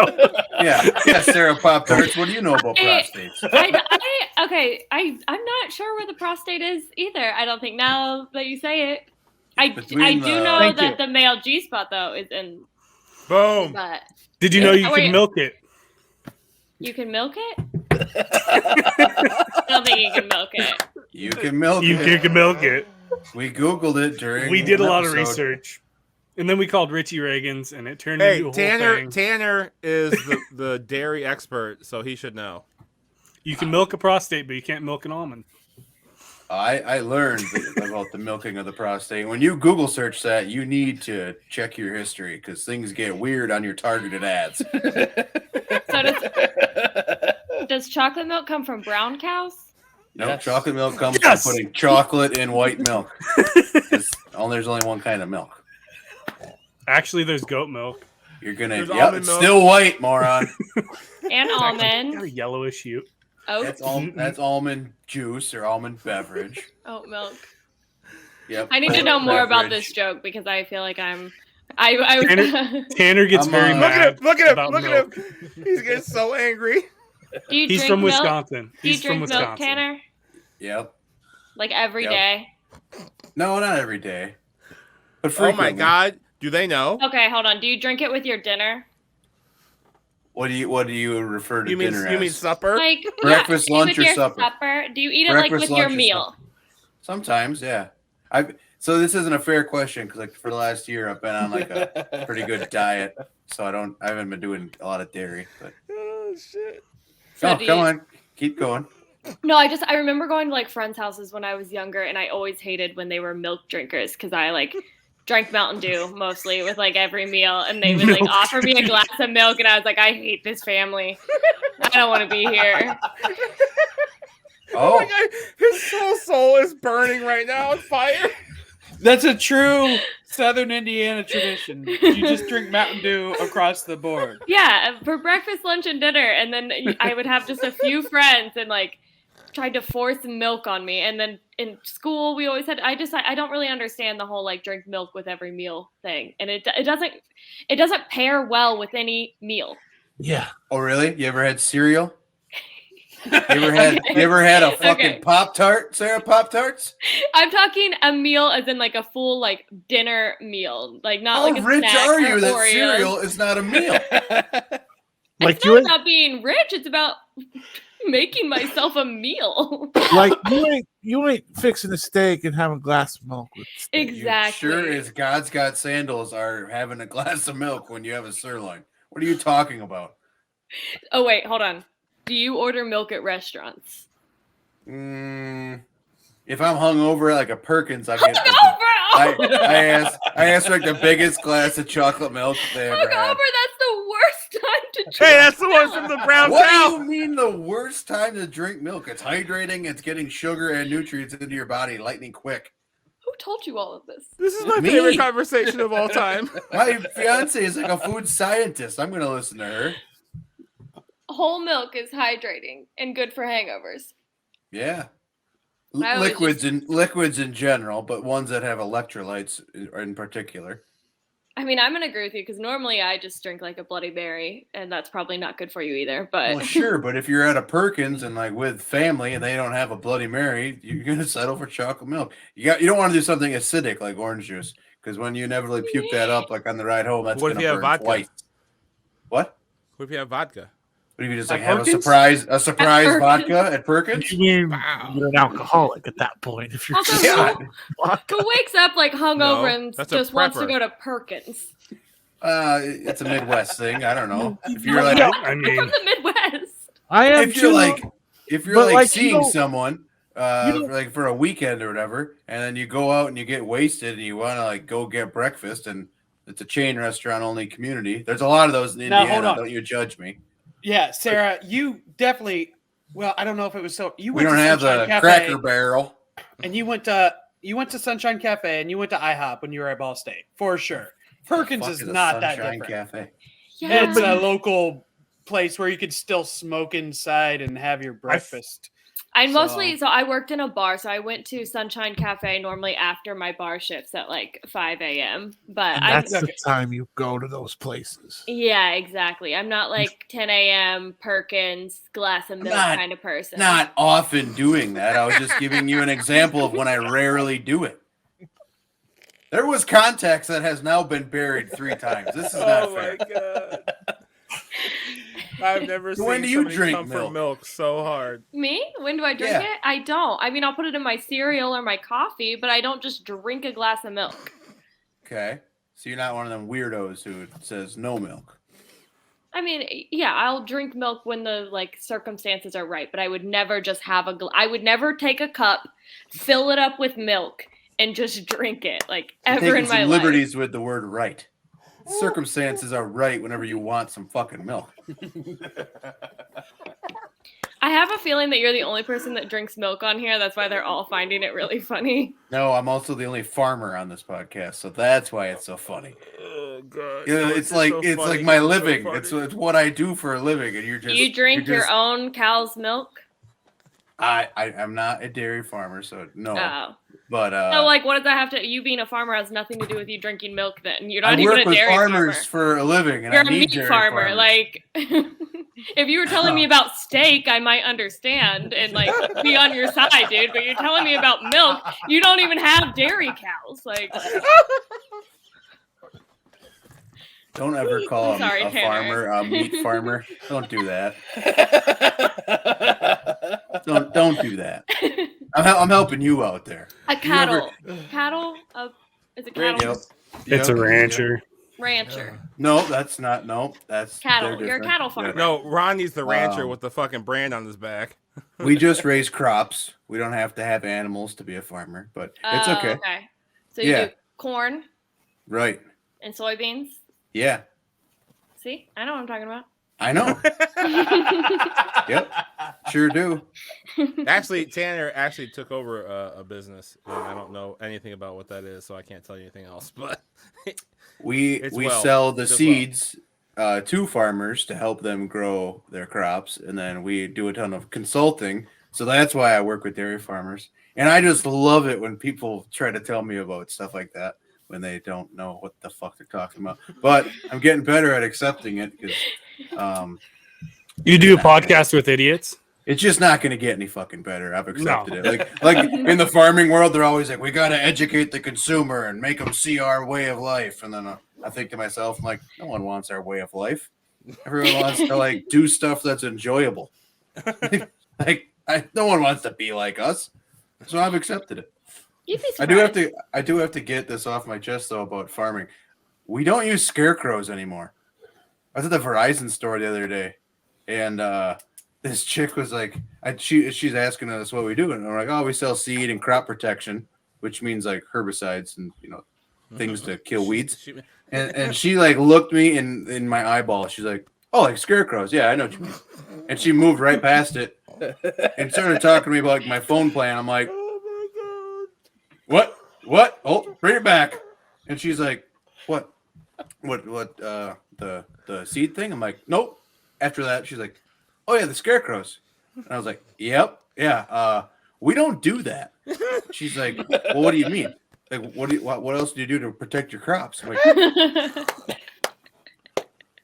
Yeah, Sarapoptarts. What do you know about prostates? I'm not sure where the prostate is either. I don't think now that you say it. I do Between the- know Thank that you. the male G spot though is in the Boom. butt. Did you know you Oh, can wait. milk it? You can milk it? I don't think you can milk it. You can milk You it. can milk it. We Googled it during. We did a an lot of episode. research, and then we called Richie Reagan's, and it turned Hey, into a whole thing. Tanner is the dairy expert, so he should know. You can milk a prostate, but you can't milk an almond. I learned about the milking of the prostate. When you Google search that, you need to check your history because things get weird on your targeted ads. So does chocolate milk come from brown cows? No, Yes. chocolate milk comes Yes! from putting chocolate in white milk. There's only one kind of milk. Actually, there's goat milk. You're gonna. There's Yep, almond it's milk. still white, moron. And Got a almond, yellowish hue. oat, That's almond juice or almond beverage. oat milk. Yep. I need to know more about Beverage. this joke because I feel like I was. Tanner gets I'm, very look mad. Look at him! about Look milk. at him! He's getting so angry. Do you He's drink from milk? Wisconsin. Do you He's from drink milk, Wisconsin. Tanner? Yep. Like every Yep. day? No, not every day. But Oh frequently. my God! Do they know? Okay, hold on. Do you drink it with your dinner? What do you refer to You mean dinner as? supper? Like Breakfast, lunch, with or your supper? Do you eat it like Breakfast, with your lunch, or meal? Sometimes, yeah. So this isn't a fair question because like for the last year I've been on like a pretty good diet, so I haven't been doing a lot of dairy. But Oh shit! So oh, do come you- on, keep going. No, I remember going to like friends' houses when I was younger, and I always hated when they were milk drinkers because I like drank Mountain Dew mostly with like every meal, and they would like Milk offer me a glass of milk, and I was like, I hate this family. I don't want to be here. Oh Oh, my God! His whole soul is burning right now on fire. That's a true Southern Indiana tradition. You just drink Mountain Dew across the board. Yeah, for breakfast, lunch, and dinner, and then I would have just a few friends and like tried to force milk on me, and then in school we always had. I don't really understand the whole like drink milk with every meal thing, and it doesn't pair well with any meal. Yeah. oh, really? You ever had cereal? You ever had a fucking Okay. Pop-Tart, Sarapoptarts? I'm talking a meal as in like a full like dinner meal, like not How like a rich snack are or you that Oreos. cereal is not a meal? Like It's you not ain't, about being rich. It's about making myself a meal. like you ain't fixing a steak and having a glass of milk with steak. Exactly. You sure as God's got sandals are having a glass of milk when you have a sirloin. What are you talking about? Oh wait, hold on. Do you order milk at restaurants? If I'm hungover like a Perkins, I get. I asked for like the biggest glass of chocolate milk they ever Hungover, had. that's the worst time to drink. Hey, that's the one from the brown What cow. do you mean the worst time to drink milk? It's hydrating. It's getting sugar and nutrients into your body lightning quick. Who told you all of this? This is my Me. favorite conversation of all time. My fiance is like a food scientist. I'm gonna listen to her. Whole milk is hydrating and good for hangovers. Yeah. I always Liquids in general, but ones that have electrolytes in particular. I mean, I'm gonna agree with you because normally I just drink like a Bloody Mary, and that's probably not good for you either. But Well, sure, but if you're at a Perkins and like with family and they don't have a Bloody Mary, you're gonna settle for chocolate milk. You don't want to do something acidic like orange juice because when you inevitably puke that up like on the ride home, that's What if gonna you have burn vodka? twice. What? What if you have vodka? What if you just At like have Perkins? a surprise Perkins. vodka at Perkins? You mean Wow. you're an alcoholic at that point if you're Also, just Yeah. Who wakes up like hungover No, and that's a just wants to prepper. go to Perkins? It's a Midwest thing. I don't know. If you're I like, I I'm mean, from the Midwest. I am if you're too. like, if you're But, like like, you seeing don't- someone, don't- like for a weekend or whatever, and then you go out and you get wasted and you want to like go get breakfast, and it's a chain restaurant only community. There's a lot of those in Now, Indiana. hold on. Don't you judge me? Yeah, Sarah, you definitely. Well, I don't know if it was so. You We went don't to have Sunshine the Cafe, Cracker Barrel. and you went to Sunshine Cafe, and you went to IHOP when you were at Ball State for sure. Perkins Fuck is a not that Sunshine different. Cafe. Yeah. It's a local place where you could still smoke inside and have your breakfast. I So- mostly so I worked in a bar, so I went to Sunshine Cafe normally after my bar shifts at like 5 a.m. But And I'm that's the time you go to those places. yeah, exactly. I'm not like 10 a.m. Perkins glass of milk Not- kind of person. Not often doing that. I was just giving you an example of when I rarely do it. There was context that has now been buried 3 times. This is not fair. God. I've never So when seen do you somebody drink come milk? for milk so hard. Me? When do I drink Yeah. it? I don't. I mean, I'll put it in my cereal or my coffee, but I don't just drink a glass of milk. Okay. So you're not one of them weirdos who says no milk. I mean, yeah, I'll drink milk when the like circumstances are right, but I would never just have I would never take a cup, fill it up with milk, and just drink it like ever Taking in my some life. liberties with the word right. Circumstances are right whenever you want some fucking milk. I have a feeling that you're the only person that drinks milk on here. That's why they're all finding it really funny. No, I'm also the only farmer on this podcast, so that's why it's so funny. Oh god. You know, it's like my living. It's what I do for a living, and you're just You drink you're your just- own cow's milk? I'm not a dairy farmer, so no. Oh. But So, like, what does that have to? You being a farmer has nothing to do with you drinking milk. Then you're not I even work a with dairy farmers farmer. for a living, and You're I a need meat dairy farmer. farmers. Like, if you were telling me about steak, I might understand and like be on your side, dude. But you're telling me about milk. You don't even have dairy cows. Like, Don't ever call Sorry, a Tanner. farmer a meat farmer. Don't do that. Don't do that. I'm helping you out there. a You cattle, cattle. Is it cattle? Yep. it's a rancher. Rancher. No, that's not. No, that's Cattle. they're You're a different. cattle farmer. No, Ronnie's the rancher Wow. with the fucking brand on his back. We just raise crops. We don't have to have animals to be a farmer, but it's Oh, okay. Okay. So you Yeah. do corn Right? and soybeans. Yeah, See, I know what I'm talking about. I know. Yep, sure do. Actually, Tanner actually took over a business, and I don't know anything about what that is, so I can't tell you anything else. But We It's we well. sell the It does seeds to farmers to help them grow their crops, and then we do a ton of consulting. So that's why I work with dairy farmers, and I just love it when people try to tell me about stuff like that when they don't know what the fuck they're talking about. But I'm getting better at accepting it because You do a podcast with idiots? it's just not going to get any fucking better. I've accepted it. Like in the farming world, they're always like, we got to educate the consumer and make them see our way of life. And then I think to myself, I'm like, no one wants our way of life. Everyone wants to like do stuff that's enjoyable. No one wants to be like us. So I've accepted it. You'd be I surprised. do have to get this off my chest though about farming. We don't use scarecrows anymore. I was at the Verizon store the other day, and this chick was like, she's asking us what we do, and I'm like, oh, we sell seed and crop protection, which means like herbicides and things to kill weeds. And she like looked me in my eyeball. She's like, oh, like scarecrows. Yeah, I know what you mean. And she moved right past it and started talking to me about like my phone plan. I'm like, what? Oh, bring it back. And she's like, what? The seed thing? I'm like, nope. After that, she's like, oh yeah, the scarecrows. And I was like, yep, yeah. We don't do that. She's like, well, what do you mean? Like, what else do you do to protect your crops? I'm like,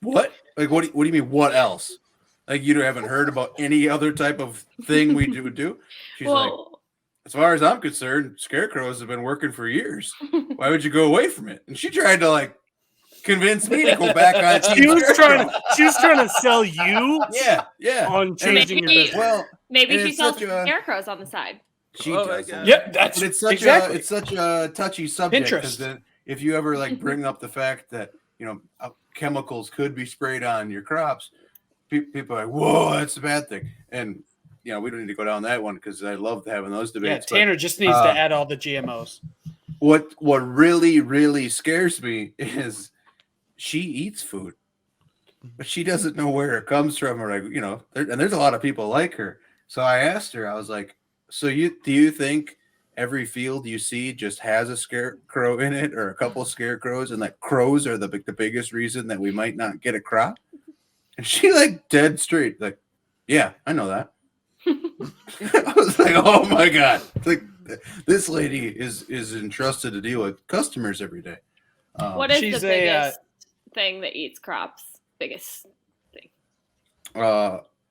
what? Like, what do you mean? What else? Like, you haven't heard about any other type of thing we do? She's like, Well, as far as I'm concerned, scarecrows have been working for years. Why would you go away from it? And she tried to like convince me to go back on Team She was Scarecrow. trying to sell you Yeah. on changing your business. Well, Maybe and she it's sells such a- scarecrows on the side. she Oh my does. God. Yep, that's But it's such exactly. it's such a touchy subject because Pinterest. then if you ever like bring up the fact that chemicals could be sprayed on your crops, people are like, "Whoa, that's a bad thing." And we don't need to go down that one because I love having those Yeah, debates. Tanner just needs to add all the GMOs. What really really scares me is she eats food, but she doesn't know where it comes from, or and there's a lot of people like her. So I asked her, I was like, "So do you think every field you see just has a scarecrow in it, or a couple of scarecrows, and that crows are the biggest reason that we might not get a crop?" And she like dead straight, like, "Yeah, I know that." I was like, "Oh my God!" Like this lady is entrusted to deal with customers every day. What is the she's biggest thing that eats crops? Biggest thing.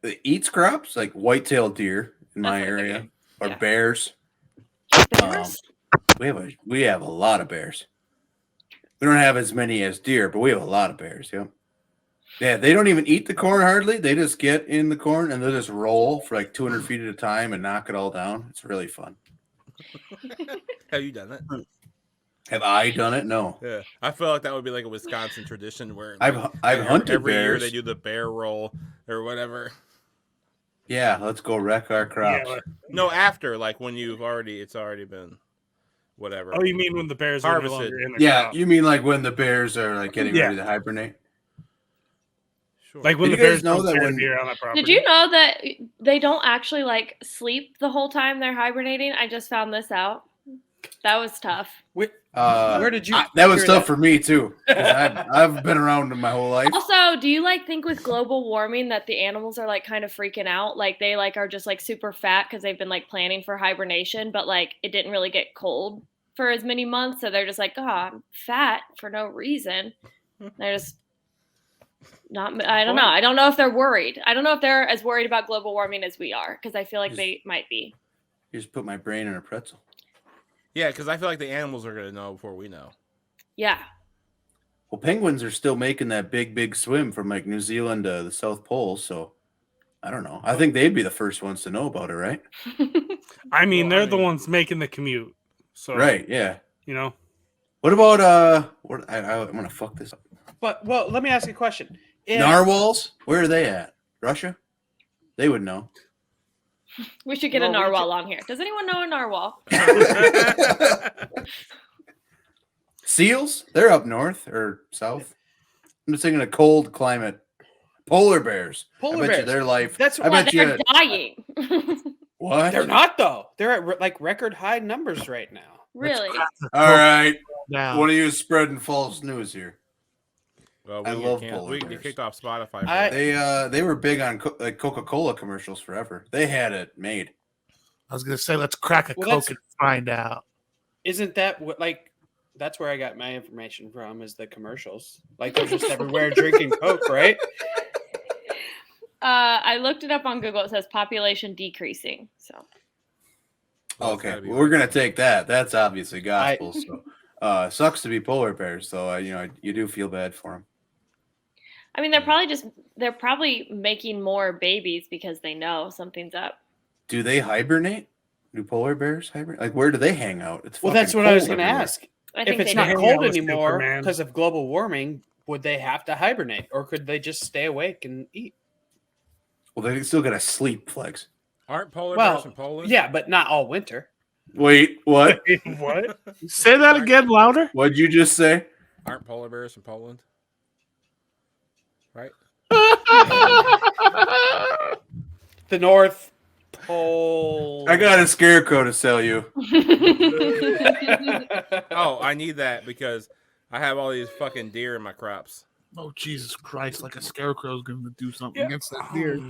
It eats crops like white-tailed deer in my That's what I area, figured. or Yeah. bears. Bears? We have a lot of bears. We don't have as many as deer, but we have a lot of bears. Yep. Yeah, they don't even eat the corn hardly. They just get in the corn and they'll just roll for like 200 feet at a time and knock it all down. It's really fun. Have you done it? Have I done it? No. Yeah, I feel like that would be like a Wisconsin tradition where I've hunted every year bears. they do the bear roll or whatever. Yeah, let's go wreck our crops. Yeah. No, after like when it's already been whatever. Oh, you mean when the bears are no Harvested. longer in the Yeah, crop? you mean like when the bears are like getting ready to hibernate? Sure. Like when Did the you guys bears know don't that tear when- deer on that property. Did you know that they don't actually like sleep the whole time they're hibernating? I just found this out. That was tough. Where did you? That was hear tough for me too. 'Cause I've been around my whole life. Also, do you like think with global warming that the animals are like kind of freaking out? Like they like are just like super fat because they've been like planning for hibernation, but like it didn't really get cold for as many months, so they're just like, "Oh, I'm fat for no reason." They're just not. I don't know. I don't know if they're worried. I don't know if they're as worried about global warming as we are because I feel like they might be. You just put my brain in a pretzel. Yeah, because I feel like the animals are gonna know before we know. Yeah. Well, penguins are still making that big swim from like New Zealand to the South Pole, so I don't know. I think they'd be the first ones to know about it, right? I mean, Well, they're the ones making the commute. So Right, yeah. you know, What about I'm gonna fuck this up. But let me ask you a question. Narwhals? Where are they at? Russia? They would know. We should get a Norwegian. narwhal on here. Does anyone know a narwhal? Seals? They're up north or south. I'm just thinking a cold climate. Polar bears. Polar I bet you bears. their life. That's I Well, bet they're you. dying. What? They're not though. They're at like record high numbers right now. Really? All right. Now, One of you is spreading false news here. Well, I love polar we can bears. get kicked off Spotify. For I- that. They were big on like Coca-Cola commercials forever. They had it made. I was gonna say, let's crack a Well, Coke and find out. Isn't that what like? That's where I got my information from. Is the commercials? Like they're just everywhere drinking Coke, right? I looked it up on Google. It says population decreasing. So Well, it's Okay, gotta be well, we're right. gonna take that. That's obviously gospel. So, sucks to be polar bears, though. You do feel bad for them. I mean, they're probably making more babies because they know something's up. Do they hibernate? Do polar bears hibernate? Like, where do they hang out? It's Well, that's fucking what I was cold going to everywhere. ask. I If think it's they not do. hang out cold with anymore Superman. because of global warming, would they have to hibernate, or could they just stay awake and eat? Well, they still gotta sleep, Flex. Aren't polar Well, bears in Poland? yeah, but not all winter. Wait, what? what? Say that again louder. What'd you just say? Aren't polar bears in Poland? Right? The North Pole. I got a scarecrow to sell you. Oh, I need that because I have all these fucking deer in my crops. Oh Jesus Christ! Like a scarecrow's going to do something against that deer.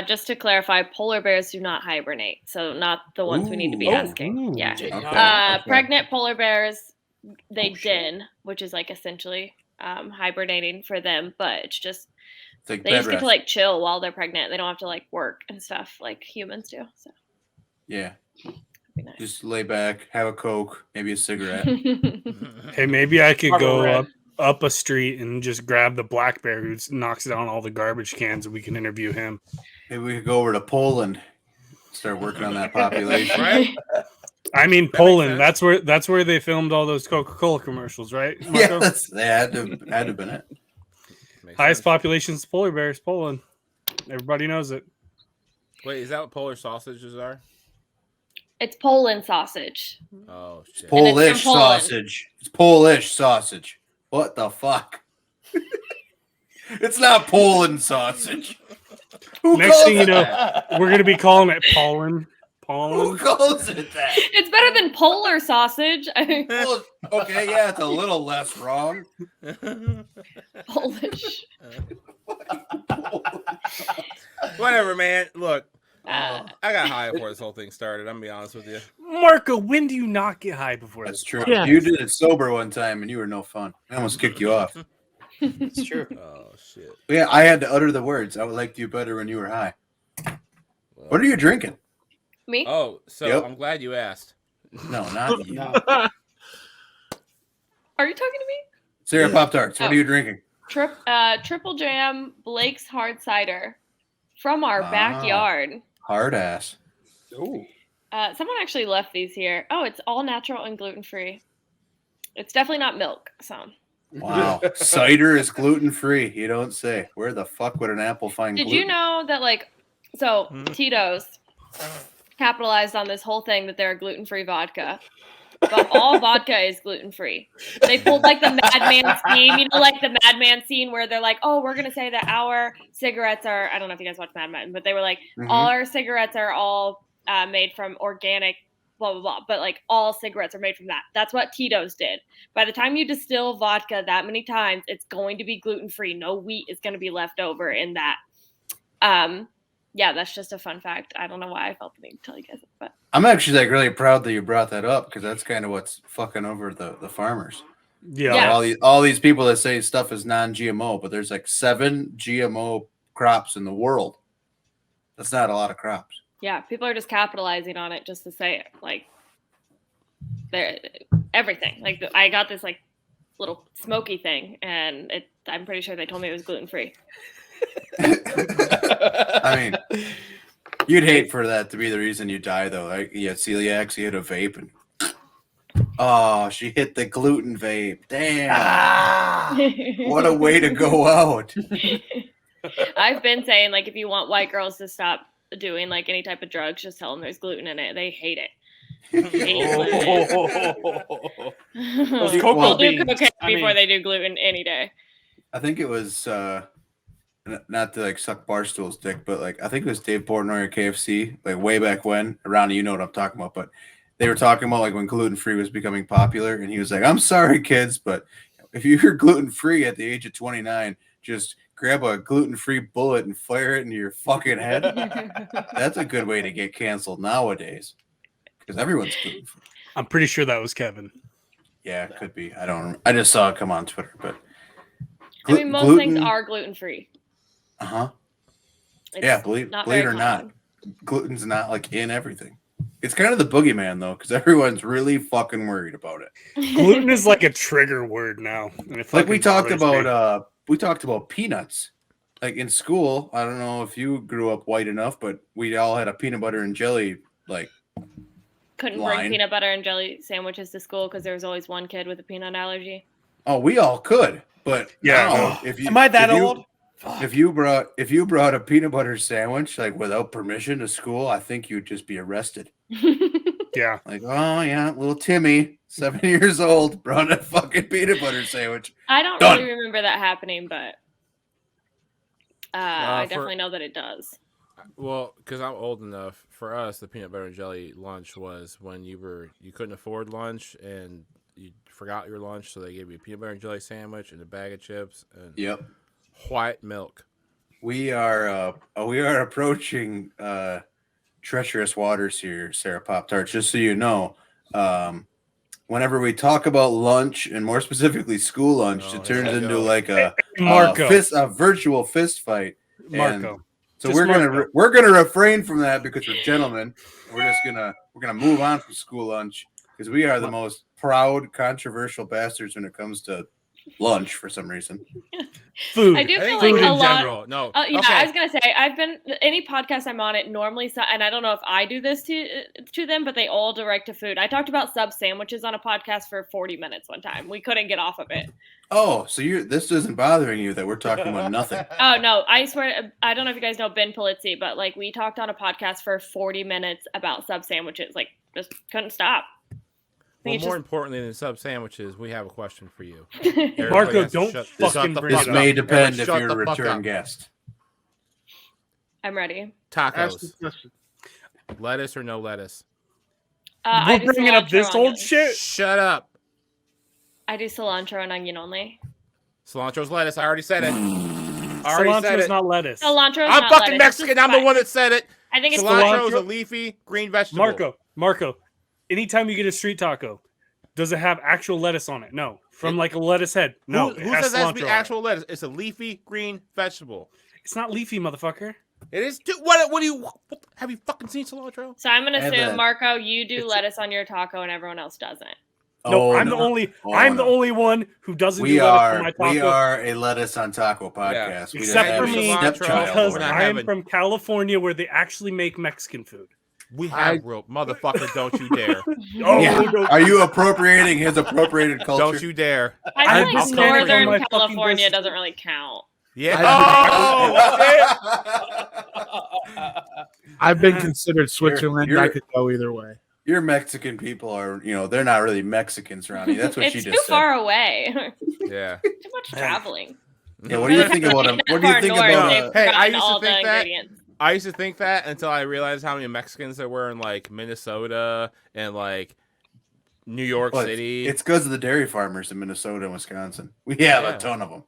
Just to clarify, polar bears do not hibernate, so not the ones we need to be Ooh. asking. Yeah. Okay, okay. Pregnant polar bears, they Oh, shit. den, which is like essentially hibernating for them, but it's just It's like they bed just get to rest. like chill while they're pregnant. They don't have to like work and stuff like humans do. So Yeah. Be nice. Just lay back, have a Coke, maybe a cigarette. Hey, maybe I could Marble go Red. up a street and just grab the black bear who knocks down all the garbage cans, and we can interview him. Maybe we could go over to Poland, start working on that population. Right? I mean, That makes Poland. sense. That's where they filmed all those Coca-Cola commercials, right? Yeah, Marco? they had to have been it. Makes Highest sense. populations of polar bears, Poland. Everybody knows it. Wait, is that what polar sausages are? It's Poland sausage. Oh shit. And it's Polish from Poland. sausage. It's Polish sausage. What the fuck? It's not Poland sausage. Who Next calls thing you it know, that? we're gonna be calling it Poland. Who Polish. calls it that? It's better than polar sausage. Well, okay, yeah, it's a little less wrong. Polish. Whatever, man. Look, Uh, I got high before this whole thing started. I'm gonna be honest with you. Marco, when do you not get high before That's this? true. Yeah. You did it sober one time and you were no fun. I almost kicked you off. It's true. Oh shit. But yeah, I had to utter the words. I would like you better when you were high. Well, What are you drinking? me? Oh, so Yep. I'm glad you asked. No, not you. No. Are you talking to me? Sarapoptarts, what Oh. are you drinking? Triple Jam Blake's Hard Cider from our Wow. backyard. Hard ass. Ooh. Someone actually left these here. Oh, it's all natural and gluten free. It's definitely not milk. So, Wow. Cider is gluten free. You don't say. Where the fuck would an apple find did gluten? you know that Tito's capitalized on this whole thing that they're a gluten free vodka? But all vodka is gluten free. They pulled like the Madman scene, like the Madman scene where they're like, "Oh, we're gonna say that our cigarettes are." I don't know if you guys watch Mad Men, but they were like, Mhm. "All our cigarettes are all made from organic, blah blah blah." But like all cigarettes are made from that. That's what Tito's did. By the time you distill vodka that many times, it's going to be gluten free. No wheat is going to be left over in that. Yeah, that's just a fun fact. I don't know why I felt the need to tell you guys, but I'm actually like really proud that you brought that up because that's kind of what's fucking over the farmers. Yeah. Yeah. All these people that say stuff is non-GMO, but there's like 7 GMO crops in the world. That's not a lot of crops. yeah, people are just capitalizing on it just to say it. Like, they're everything. Like, I got this like little smoky thing, and I'm pretty sure they told me it was gluten free. I mean, you'd hate for that to be the reason you die, though. Like, you had celiac, you hit a vape, and oh, she hit the gluten vape. Damn, what a way to go out. I've been saying, like, if you want white girls to stop doing like any type of drugs, just tell them there's gluten in it. They hate it. Those They'll cocoa do beans. cocaine I mean- before they do gluten any day. I think it was not to like suck Barstool's dick, but like I think it was Dave Portnoy or KFC, like way back when. Around you know what I'm talking about, but they were talking about like when gluten free was becoming popular, and he was like, "I'm sorry, kids, but if you're gluten free at the age of 29, just grab a gluten free bullet and fire it into your fucking head." That's a good way to get canceled nowadays because everyone's gluten free. I'm pretty sure that was Kevin. Yeah, it could be. I don't. I just saw it come on Twitter, but I mean, most things are gluten free. Uh huh. Yeah, believe it or not, gluten's not like in everything. It's kind of the boogeyman though, because everyone's really fucking worried about it. Gluten is like a trigger word now. And it Like we fucking talked bothers me. about peanuts. Like in school, I don't know if you grew up white enough, but we all had a peanut butter and jelly like Couldn't line. bring peanut butter and jelly sandwiches to school because there was always one kid with a peanut allergy. oh, we all could, but Yeah. now, if you Am I that if you- old? Fuck. If you brought a peanut butter sandwich like without permission to school, I think you'd just be arrested. Yeah. Like, oh yeah, little Timmy, 7 years old, brought a fucking peanut butter sandwich. I don't Done. really remember that happening, but I for- definitely know that it does. Well, because I'm old enough, for us, the peanut butter and jelly lunch was when you couldn't afford lunch and you forgot your lunch, so they gave you a peanut butter and jelly sandwich and a bag of chips and Yep. white milk. We are approaching treacherous waters here, Sarapoptarts. Just so you know, whenever we talk about lunch and more specifically school lunch, Oh, it turns here we into go. like a Marco. virtual fist fight. Marco. So we're gonna refrain from that because we're gentlemen. We're gonna move on from school lunch because we are the most proud, controversial bastards when it comes to lunch for some reason. Food. I do I feel think like food a in lot. general. No. Yeah, okay. I was gonna say I've been any podcast I'm on it normally, and I don't know if I do this to them, but they all direct to food. I talked about sub sandwiches on a podcast for 40 minutes one time. We couldn't get off of it. Oh, so this isn't bothering you that we're talking about nothing? Oh no, I swear I don't know if you guys know Ben Polizzi, but like we talked on a podcast for 40 minutes about sub sandwiches. Like just couldn't stop. Well, more importantly than sub sandwiches, we have a question for you. Marco, don't fucking bring This it may up. depend if Shut you're the a fuck return up. guest. I'm ready. Tacos. Lettuce or no lettuce? I We're do bringing up this cilantro old onion. shit. Shut up. I do cilantro and onion only. Cilantro's lettuce. I already said it. Cilantro is not lettuce. Cilantro is I'm not fucking lettuce. Mexican. I'm the one that said it. I think it's Cilantro is a cilantro. leafy green vegetable. Marco. Anytime you get a street taco, does it have actual lettuce on it? No. From like a lettuce head. No. Who it has says it has to be cilantro on it. actual lettuce? It's a leafy green vegetable. It's not leafy, motherfucker. It is. What do you? Have you fucking seen cilantro? So I'm gonna And assume then- Marco, you do lettuce on your taco and everyone else doesn't. No, Oh, I'm the only one who doesn't do lettuce for my taco. We are a lettuce on taco podcast. We Except don't for have me, a stepchild because over not I here. am from California where they actually make Mexican food. We have real motherfucker. Don't you dare! Oh, Yeah. no. Are you appropriating his appropriate culture? Don't you dare! I I've feel like been standing on my Northern fucking California business. doesn't really count. Yeah. I've been considered Switzerland. you're- I could go either way. Your Mexican people are, they're not really Mexicans, Ronnie. That's what It's she too just said. far away. Yeah. Too much traveling. Yeah, what do you think about him? What do you think about? Hey, I used to all the think that- ingredients. I used to think that until I realized how many Mexicans there were in like Minnesota and like New York Well, City. It's because of the dairy farmers in Minnesota and Wisconsin. We have Yeah. a ton of them.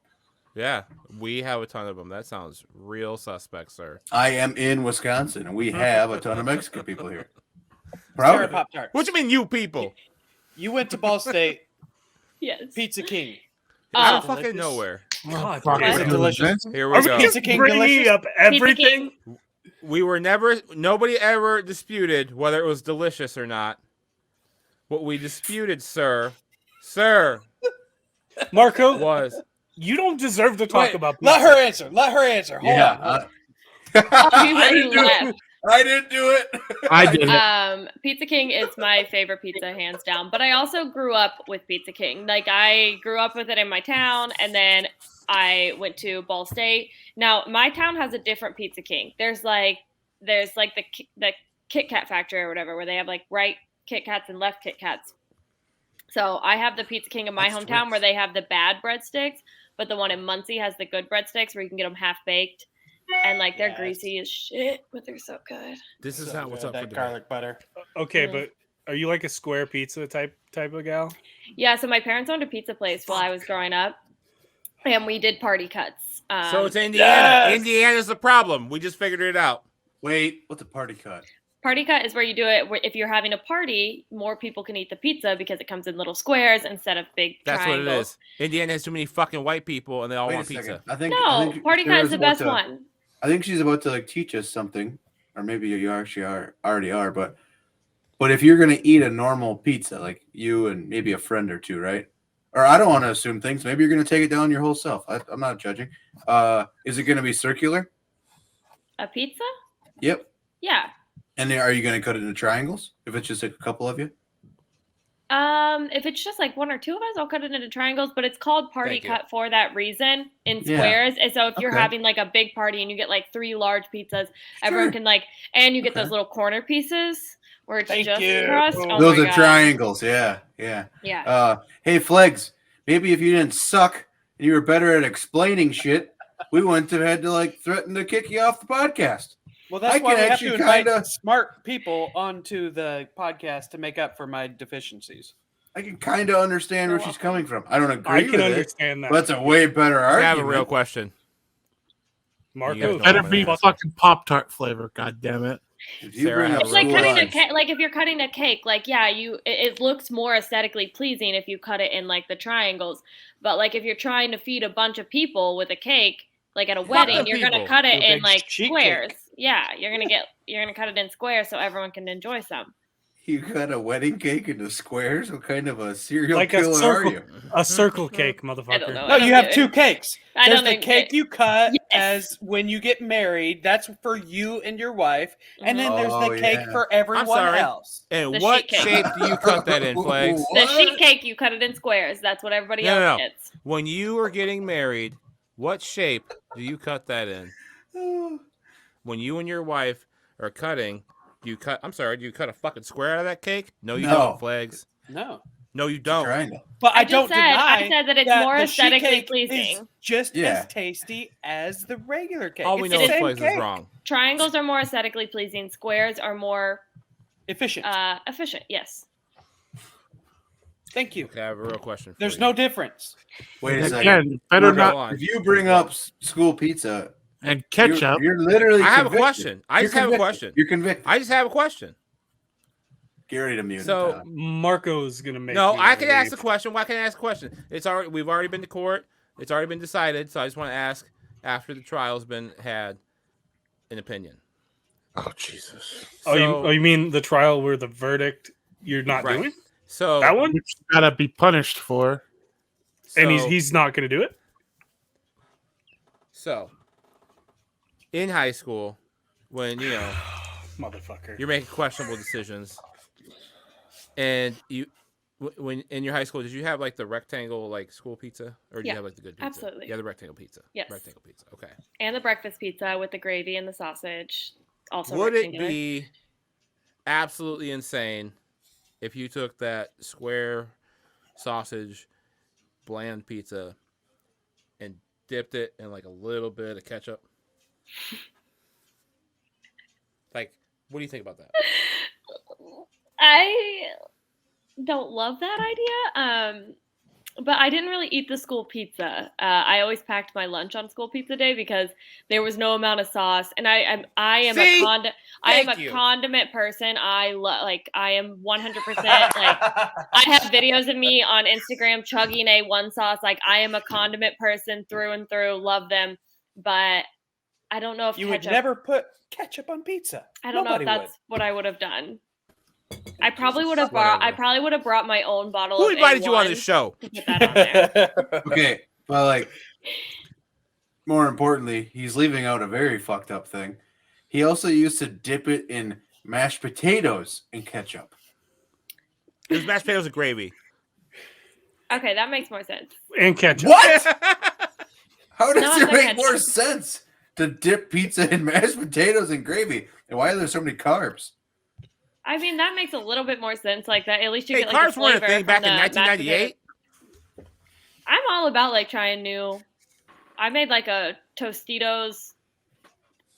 Yeah, we have a ton of them. That sounds real suspect, sir. I am in Wisconsin, and we have a ton of Mexican people here. Proud of it. Sarapoptarts. What you mean, you people? You went to Ball State, Yes. Pizza King. Out of Oh. fucking Delicious. nowhere. God, Fuck, Is Is it it delicious? Here Are we we go. just Pizza King bringing delicious? up everything? We were nobody ever disputed whether it was delicious or not. What we disputed, sir, Marco, was you don't deserve to talk Wait, about let pizza. her answer. Let her answer. Hold Yeah, on. Oh, he I really didn't do it. left. I didn't do it. I did it. Pizza King is my favorite pizza, hands down. But I also grew up with Pizza King. Like I grew up with it in my town, and then I went to Ball State. Now my town has a different Pizza King. There's like the Kit Kat factory or whatever, where they have like right Kit Kats and left Kit Kats. So I have the Pizza King in my That's hometown rich. where they have the bad breadsticks, but the one in Muncie has the good breadsticks where you can get them half baked. And like they're Yes. greasy as shit, but they're so good. this is So not what's good, up for that debate. garlic butter. Okay, Mm. but are you like a square pizza type of gal? Yeah, so my parents owned a pizza place while I was growing up, and we did party cuts. So it's Indiana. Yes! Indiana's the problem. We just figured it out. Wait, what's a party cut? party cut is where you do it. If you're having a party, more people can eat the pizza because it comes in little squares instead of big That's triangles. what it is. Indiana has too many fucking white people, and they all Wait a want second. pizza. I think Party cut Sarah's is the about best to- one. I think she's about to like teach us something, or maybe you actually already are. But if you're gonna eat a normal pizza, like you and maybe a friend or two, right? Or I don't want to assume things. Maybe you're gonna take it down your whole self. I'm not judging. Is it gonna be circular? A pizza? Yep. Yeah. And then are you gonna cut it into triangles? If it's just like a couple of you? If it's just like one or two of us, I'll cut it into triangles, but it's called party Thank you. cut for that reason in Yeah. squares. And so if you're Okay. having like a big party and you get like 3 large pizzas, everyone can like, and you get Okay. those little corner pieces where it's Thank just you. crust. Oh Those my are God. triangles. Yeah. Yeah. Hey, Flegs, maybe if you didn't suck and you were better at explaining shit, we wouldn't have had to like threaten to kick you off the podcast. Well, that's I why can we have actually to invite kinda- smart people onto the podcast to make up for my deficiencies. I can kind of understand where she's coming from. I don't agree I can with it, understand that. but it's a way better I argument. have a real question. Marco, You guys know Better I'm be gonna ask. fucking Pop-Tart flavor, god damn it. If you Sarah bring has up It's like school cutting a lunch- cake. Like if you're cutting a cake, like yeah, it looks more aesthetically pleasing if you cut it in like the triangles. But like if you're trying to feed a bunch of people with a cake, like at a them wedding, you're gonna people. cut it Do a in big like sheet squares. cake. Yeah, you're gonna cut it in squares so everyone can enjoy some. You cut a wedding cake into squares? What kind of a serial Like a killer are circle. you? A circle cake, motherfucker. I don't know. No, I don't you have get two it. cakes. I There's don't the know. cake you cut Yes. as when you get married. That's for you and your wife. And then there's Oh, the cake yeah. for everyone sorry. else. And The what sheet cake. shape do you cut that in, Flags? The sheet What? cake, you cut it in squares. That's what everybody No, else no. gets. When you are getting married, what shape do you cut that in? When you and your wife are cutting, do you cut a fucking square out of that cake? No, you No. don't, Flags. No. No, you don't. Triangle. But I just don't said, deny I said that it's that more the sheet aesthetically cake pleasing. is just Yeah. as tasty as the regular cake. All we It's know the is same Flags is cake. wrong. Triangles are more aesthetically pleasing. Squares are more Efficient. efficient. Yes. Thank you. Okay, I have a real question for There's you. no difference. Wait a second. Again, better Hold not. on. If you bring up school pizza, And ketchup. you're literally I have a convicted. question. I You're just have a convicted. question. You're convicted. I just have a question. Get ready to mute So- him, Tom. Marco's gonna make. No, me I can ask leave. the question. Why can't I ask a question? We've already been to court. It's already been decided. So I just want to ask, after the trial's been had, an opinion. Oh Jesus! You mean the trial where the verdict you're not Right. doing So that one, Which you gotta be punished for. and so- he's not gonna do it? So, in high school, when Motherfucker. you're making questionable decisions, and when in your high school, did you have like the rectangle like school pizza, or did Yeah, you have like the good pizza? absolutely. Yeah, the rectangle pizza. Yes. Rectangle pizza. Okay. And the breakfast pizza with the gravy and the sausage. Also Would it rectangular. be absolutely insane if you took that square sausage bland pizza and dipped it in like a little bit of ketchup? Like, what do you think about that? I don't love that idea. But I didn't really eat the school pizza. I always packed my lunch on school pizza day because there was no amount of sauce, and I am See? a you. condiment person. I am 100% like I have videos of me on Instagram chugging A1 sauce. Like I am a condiment person through and through. Love them, but I don't know if You would ketchup. never put ketchup on pizza. I don't Nobody know if that's what I would have done. I probably would have brought. I Whatever. probably would have brought my own bottle. Who of invited you on A1 this show? to put that on there. would. Okay, but like, more importantly, he's leaving out a very fucked up thing. He also used to dip it in mashed potatoes and ketchup. It was mashed potatoes and gravy. Okay, that makes more sense. And ketchup. What? How does No, it it's make ketchup. more sense to dip pizza in mashed potatoes and gravy? And why are there so many carbs? I mean, that makes a little bit more sense like that. At least you Hey, get like carbs the weren't a flavor thing from back in the mashed 1998. potatoes. I'm all about like trying new. I made like a Tostitos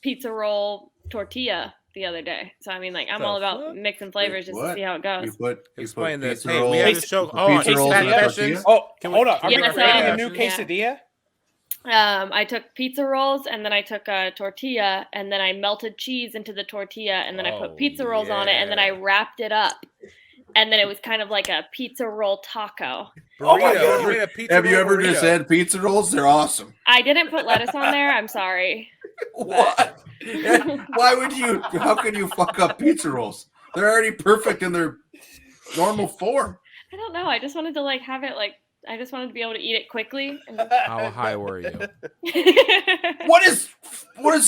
pizza roll tortilla the other day. So I mean, like I'm The all about fuck? mixing flavors just What? to see how it You goes. put Explain this. pizza Hey, rolls, we have Taste- to show. put Oh, pizza rolls in a confessions. tortilla? Oh, Can we- hold on. Are we Yes, creating a new confessions? quesadilla? I took pizza rolls and then I took a tortilla and then I melted cheese into the tortilla and then I Oh, put pizza rolls on it and then I yeah. wrapped it up. And then it was kind of like a pizza roll taco. Oh my Burrito. God. You made a pizza Have you roll ever just burrito. had pizza rolls? They're awesome. I didn't put lettuce on there. I'm sorry. What? Why would you? How can you fuck up pizza rolls? They're already perfect in their normal form. I don't know. I just wanted to like have it like I just wanted to be able to eat it quickly. And How high were you? What is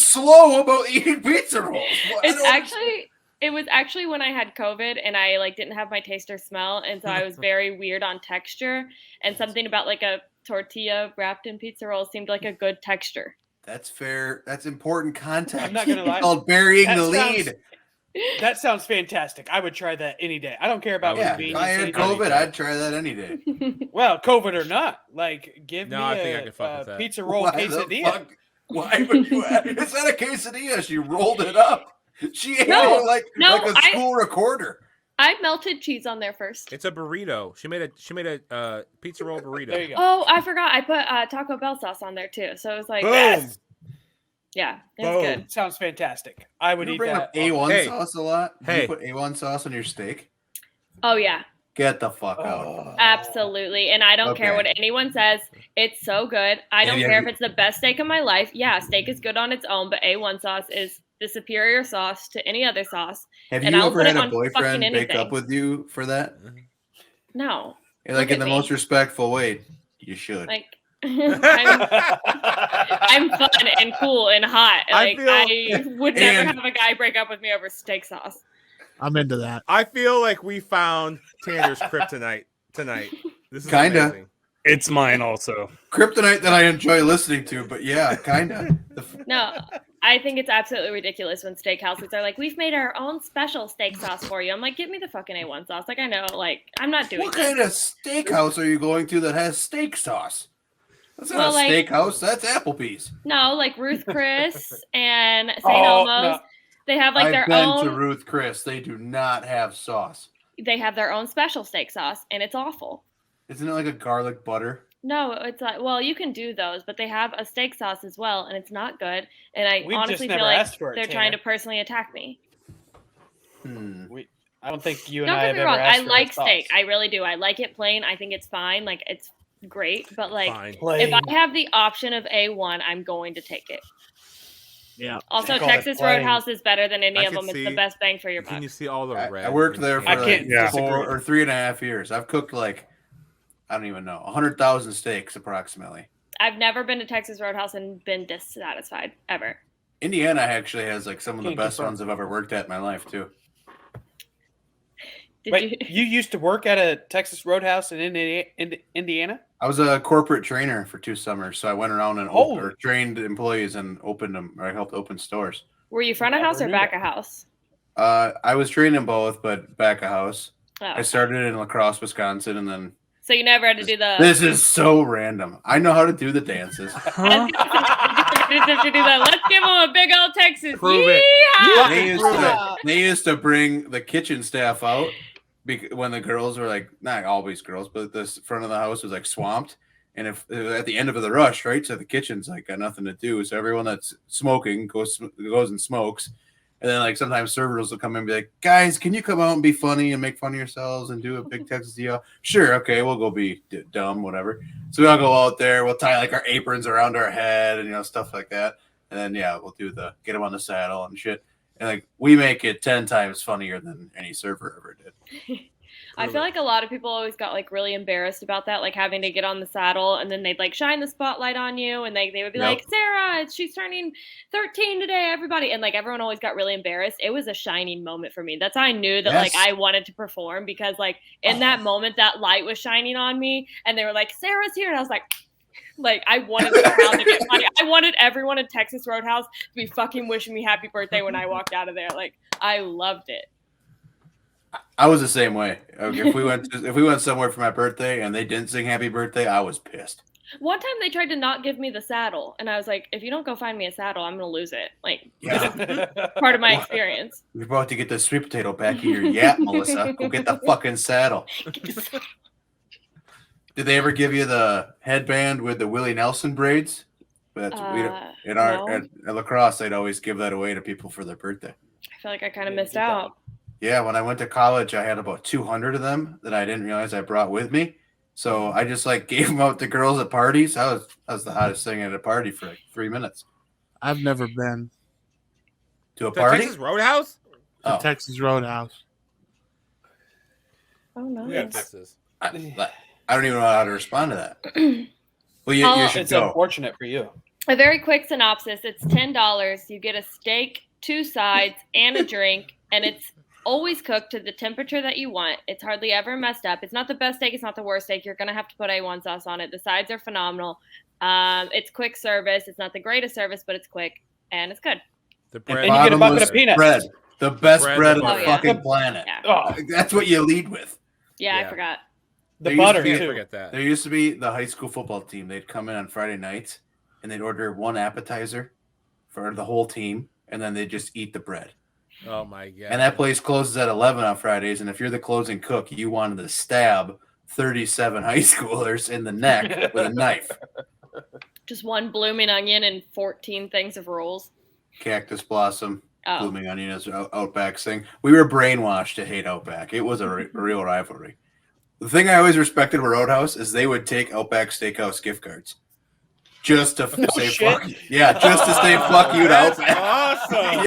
slow about eating pizza rolls? What- I It's don't- actually it was actually when I had COVID and I like didn't have my taste or smell, and so I was very weird on texture. And something about like a tortilla wrapped in pizza rolls seemed like a good texture. That's fair. That's important context. I'm not gonna lie. It's called burying That the sounds- lead. That sounds fantastic. I would try that any day. I don't care about Yeah, if convenience. I had any day. COVID, I'd try that any day. Well, COVID or not, like give No, me I think I could fuck with a that. pizza roll Why the quesadilla. fuck? Why would you? It's not a quesadilla. She rolled it up. She ate No, it like no, a school recorder. I melted cheese on there first. It's a burrito. She made a pizza roll burrito. There you go. Oh, I forgot. I put Taco Bell sauce on there too. So it was like, Boom. Yes! yeah, it was Boom. good. Sounds fantastic. I would You eat bring that. up A1 Hey. sauce a lot. Do Hey. you put A1 sauce on your steak? Oh yeah. Get the fuck out. Absolutely. And I don't care what anyone says. It's so good. I don't care if it's the best steak of my life. Yeah, steak is good on its own, but A1 sauce is the superior sauce to any other sauce. Have and you I'll ever put had it a on boyfriend fucking make up anything. with you for that? No. Like Look in at the me. most respectful way. You should. Like I'm fun and cool and hot. Like I would never have a guy break up with me over steak sauce. I'm into that. I feel like we found Tanner's kryptonite tonight. This is Kinda. amazing. It's mine also. Kryptonite that I enjoy listening to, but yeah, kinda. No, I think it's absolutely ridiculous when steakhouses are like, we've made our own special steak sauce for you. I'm like, give me the fucking A1 sauce. Like, I know, like, I'm not doing What this. kind of steakhouse are you going to that has steak sauce? That's not Well, a like- steakhouse. That's Applebee's. No, like Ruth Chris and St. Oh, Elmo's. no. They have like I've their been own. to Ruth Chris. They do not have sauce. They have their own special steak sauce, and it's awful. Isn't it like a garlic butter? No, it's like, well, you can do those, but they have a steak sauce as well, and it's not good. And I We've honestly just feel never like asked for it, they're Tanner. trying to personally attack me. I don't think you and Don't I get have me ever wrong. I asked for like that sauce. steak. I really do. I like it plain. I think it's fine. Like, it's great. But, like, Fine. if I have the option of A1, I'm going to take it. Yeah. Also, They call it Texas plain. Roadhouse is better than any I of can them. It's see- the best bang for your Can buck. you see all the red? I worked there for I like can't 4 or 3.5 years. I've cooked like, I don't even know, 100,000 steaks approximately. I've never been to Texas Roadhouse and been dissatisfied, ever. Indiana actually has like some of the Can't best confirm. ones I've ever worked at in my life too. Did Wait, you used to work at a Texas Roadhouse in Indiana? I was a corporate trainer for 2 summers, so I went around and Holy. trained employees and opened them, or I helped open stores. Were you front of house or Never knew back that. of house? I was trained in both, but back of house. Oh. I started in La Crosse, Wisconsin, and then So you never had to do the. this is so random. I know how to do the dances. I was gonna say, you have to do that. Let's give them a big old Texas. Prove it. Yeehaw! They used to bring the kitchen staff out when the girls were like, not always girls, but the front of the house was like swamped. And if at the end of the rush, right? So the kitchen's like got nothing to do. So everyone that's smoking goes and smokes. And then like sometimes servers will come in and be like, guys, can you come out and be funny and make fun of yourselves and do a big Texas deal? Sure. Okay. We'll go be dumb, whatever. So we all go out there. We'll tie like our aprons around our head and, stuff like that. And then, yeah, we'll do get them on the saddle and shit. And like, we make it 10 times funnier than any server ever did. I feel like a lot of people always got like really embarrassed about that, like having to get on the saddle, and then they'd like shine the spotlight on you, and they would be like, Sarah, she's turning 13 today, everybody. And like everyone always got really embarrassed. It was a shining moment for me. That's how I knew that like I wanted to perform, because like in that moment that light was shining on me, and they were like, Sarah's here, and I was like I wanted the crowd to get funny. I wanted everyone at Texas Roadhouse to be fucking wishing me happy birthday when I walked out of there. Like, I loved it. I was the same way. Okay, if we went somewhere for my birthday and they didn't sing happy birthday, I was pissed. One time they tried to not give me the saddle, and I was like, if you don't go find me a saddle, I'm going to lose it. Like, this is part of my experience. You're about to get the sweet potato back in your yap, Melissa. Go get the fucking saddle. Did they ever give you the headband with the Willie Nelson braids? But at La Crosse, they'd always give that away to people for their birthday. I feel like I kind of missed out. Yeah, when I went to college, I had about 200 of them that I didn't realize I brought with me. So I just like gave them out to girls at parties. I was the hottest thing at a party for like 3 minutes. I've never been To a The party? Texas Roadhouse? to Texas Roadhouse. Oh, no. Yeah, Texas. I don't even know how to respond to that. Well, you should It's go. unfortunate for you. A very quick synopsis. It's $10. You get a steak, 2 sides, and a drink, and it's always cooked to the temperature that you want. It's hardly ever messed up. It's not the best steak. It's not the worst steak. You're going to have to put A1 sauce on it. The sides are phenomenal. It's quick service. It's not the greatest service, but it's quick, and it's good. The And you get a bucket of peanuts. Bread. The best bread on Oh, the yeah. fucking planet. Yeah, Oh, That's what you lead with. yeah, Yeah. I forgot. the There used to butter be- too. Forget that. There used to be the high school football team. They'd come in on Friday nights and they'd order one appetizer for the whole team, and then they'd just eat the bread. Oh my god. And that place closes at 11 on Fridays. And if you're the closing cook, you wanted to stab 37 high schoolers in the neck with a knife. Just one blooming onion and 14 things of rolls. Cactus blossom, Oh, blooming onion is Outback's thing. We were brainwashed to hate Outback. It was a real rivalry. The thing I always respected with Roadhouse is they would take Outback Steakhouse gift cards. Just to say shit. fuck you. Yeah, just to say fuck you to That's Outback. awesome.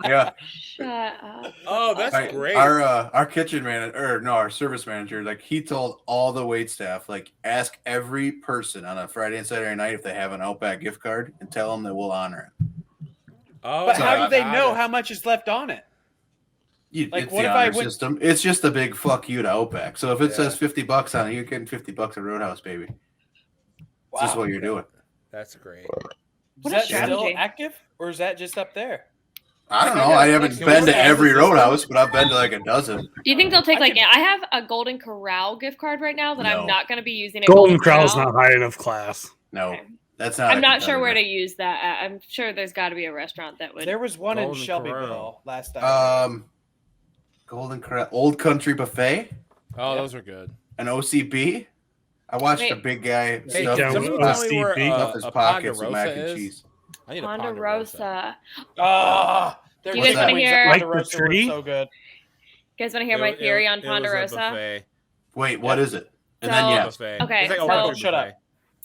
Yeah. Shut up. Oh, that's Like, great. Our kitchen manager, or no, our service manager, like he told all the wait staff, like ask every person on a Friday and Saturday night if they have an Outback gift card and tell them that we'll honor it. Oh, But how my do they God, know that's- how much is left on it? Like, It's what the if I honor went- system. It's just a big fuck you to Outback. So if it Yeah. says $50 on it, you're getting $50 at Roadhouse, baby. It's just what you're doing. That's great. Is What a that still strategy. active, or is that just up there? I don't know. I haven't Can been we to ask every the Roadhouse, but I've been to like a dozen. Do you think they'll take I like? I have a Golden Corral gift card right now that No. I'm not going to be using. At Golden Corral's not high enough class. No, Okay. that's not. I'm a not sure where to competitor. use that at. I'm sure there's got to be a restaurant that would. There was one in Golden Shelbyville Corral. last time. Golden Corral, Old Country Buffet, Oh, Yeah. those are good. an OCB. I watched Wait. a big guy Hey, Yeah, stuff, can somebody we tell me where OCB? his a pockets with mac Ponderosa and is? cheese. I need a Ponderosa. Ah, there's Do you guys chicken wanna wings at hear- Like the Ponderosa were tree? so good. You guys want to hear my theory on It was a Ponderosa? buffet. Wait, what is it? And So- then A yes, buffet. Okay, It's like a so- Marco Shut up.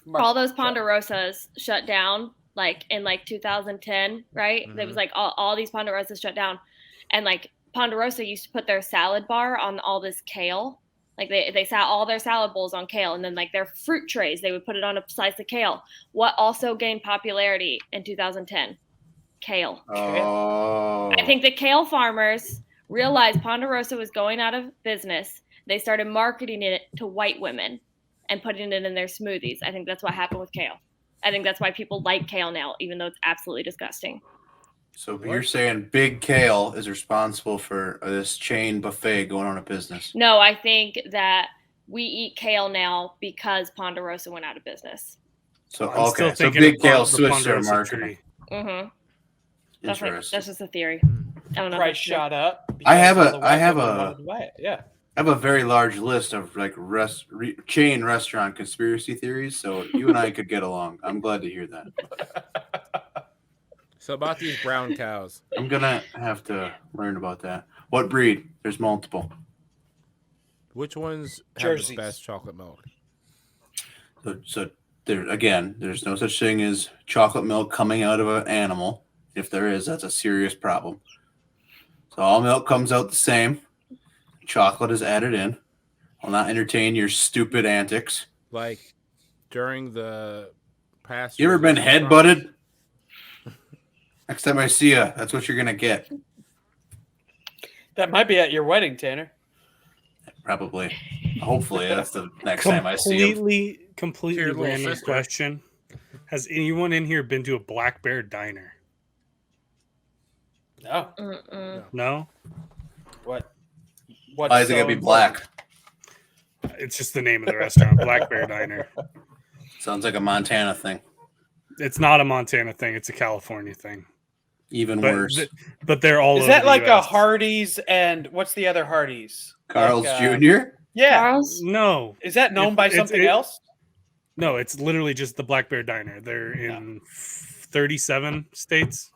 buffet. All those Ponderosas shut down like in like 2010, right? There was like all these Ponderosas shut down, and like Ponderosa used to put their salad bar on all this kale. Like they sat all their salad bowls on kale, and then like their fruit trays, they would put it on a slice of kale. What also gained popularity in 2010? Kale. Oh, I think the kale farmers realized Ponderosa was going out of business. They started marketing it to white women and putting it in their smoothies. I think that's what happened with kale. I think that's why people like kale now, even though it's absolutely disgusting. so you're saying Big Kale is responsible for this chain buffet going on a business? No, I think that we eat kale now because Ponderosa went out of business. So I'm still okay, so thinking Big of Kale the switched their Ponderosa marketing. tree. Mm-hmm. That's Interesting. just a theory. I don't know. Price shot up. I have because a- all the I white have women a- wanted to buy it. Yeah. I have a very large list of like chain restaurant conspiracy theories, so you and I could get along. I'm glad to hear that. So about these brown cows. I'm gonna have to learn about that. What breed? There's multiple. Which ones have Jerseys. the best chocolate milk? So there again, there's no such thing as chocolate milk coming out of an animal. If there is, that's a serious problem. So all milk comes out the same. Chocolate is added in. I'll not entertain your stupid antics. Like during the past. You ever been restaurant- headbutted? Next time I see you, that's what you're gonna get. That might be at your wedding, Tanner. Probably. Hopefully, that's the next time I see you. Completely Your little random sister. question. Has anyone in here been to a Black Bear Diner? No. Mm-mm. No? What? Why is it gonna be black? It's just the name of the restaurant, Black Bear Diner. Sounds like a Montana thing. It's not a Montana thing, it's a California thing. Even But, worse. but they're all Is over that the like a US. Hardee's and what's the other Hardee's? Carl's Like, Jr. Yeah. Charles? No. Is that known by It's- something it- else? No, it's literally just the Black Bear Diner. They're in 37 states.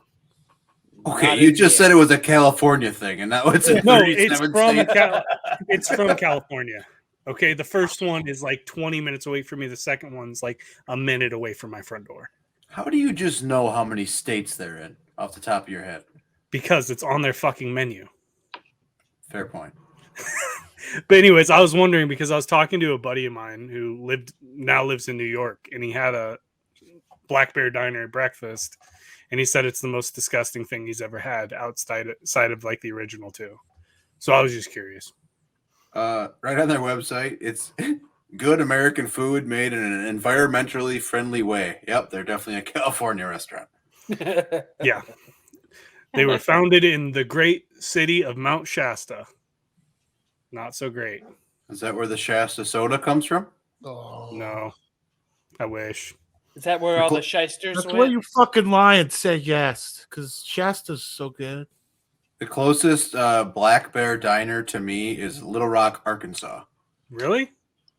Okay, Not you in just the- said it was a California thing, and now it's in No, 37 states. It's from California. Okay, the first one is like 20 minutes away from me. The second one's like a minute away from my front door How do you just know how many states they're in off the top of your head? because it's on their fucking menu. Fair point. But anyways, I was wondering because I was talking to a buddy of mine who now lives in New York, and he had a Black Bear Diner at breakfast, and he said it's the most disgusting thing he's ever had outside of like the original two. So I was just curious. Right on their website, it's good American food made in an environmentally friendly way. Yep, they're definitely a California restaurant. Yeah, they were founded in the great city of Mount Shasta. Not so great. Is that where the Shasta soda comes from? Oh. No, I wish. Is that where all the shysters That's went? where you fucking lie and say yes, because Shasta's so good. The closest Black Bear Diner to me is Little Rock, Arkansas. Really?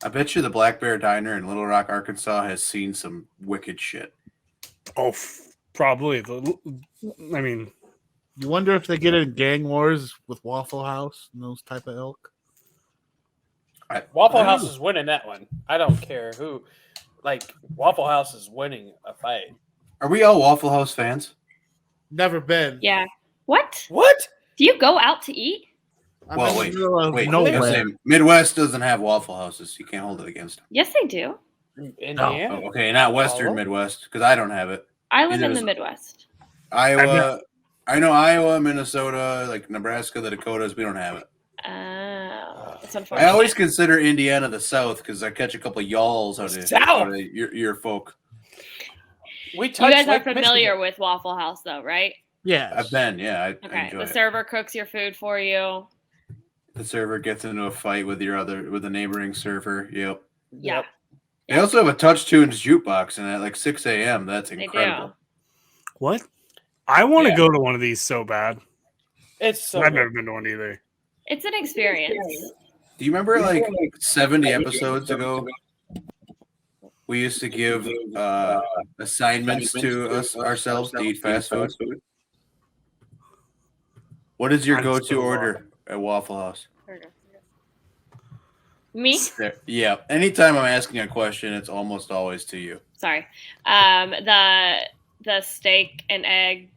I bet you the Black Bear Diner in Little Rock, Arkansas has seen some wicked shit. Oh, probably. I mean, You wonder if they get in gang wars with Waffle House and those type of ilk. Waffle House is winning that one. I don't care who. Like, Waffle House is winning a fight. Are we all Waffle House fans? Never been. Yeah. What? What? Do you go out to eat? I'm Well, in the wait. middle of I was nowhere. gonna say, Midwest doesn't have Waffle Houses. You can't hold it against them. Yes, they do. Indiana? Oh, okay, not Western Midwest, because I don't have it. I live Neither in the does- Midwest. Iowa, I know Iowa, Minnesota, like Nebraska, the Dakotas, we don't have it. It's unfortunate. I always consider Indiana the South because I catch a couple of y'alls out of your folk. We You touched guys are Lake familiar Michigan. with Waffle House, though, right? Yes. I've been, yeah. I Okay. enjoy The it. server cooks your food for you. The server gets into a fight with the neighboring server. Yep. Yeah. They also have a Touch Tunes jukebox, and at like 6 a.m. That's They incredible. do. What? I want to Yeah. go to one of these so bad. It's so I've good. never been to one either. It's an experience. Do you remember like 70 episodes ago? We used to give assignments to ourselves to eat fast food. What is your I'm go-to so order at Waffle House? Me? Yeah. Anytime I'm asking a question, it's almost always to you. Sorry. The steak and egg,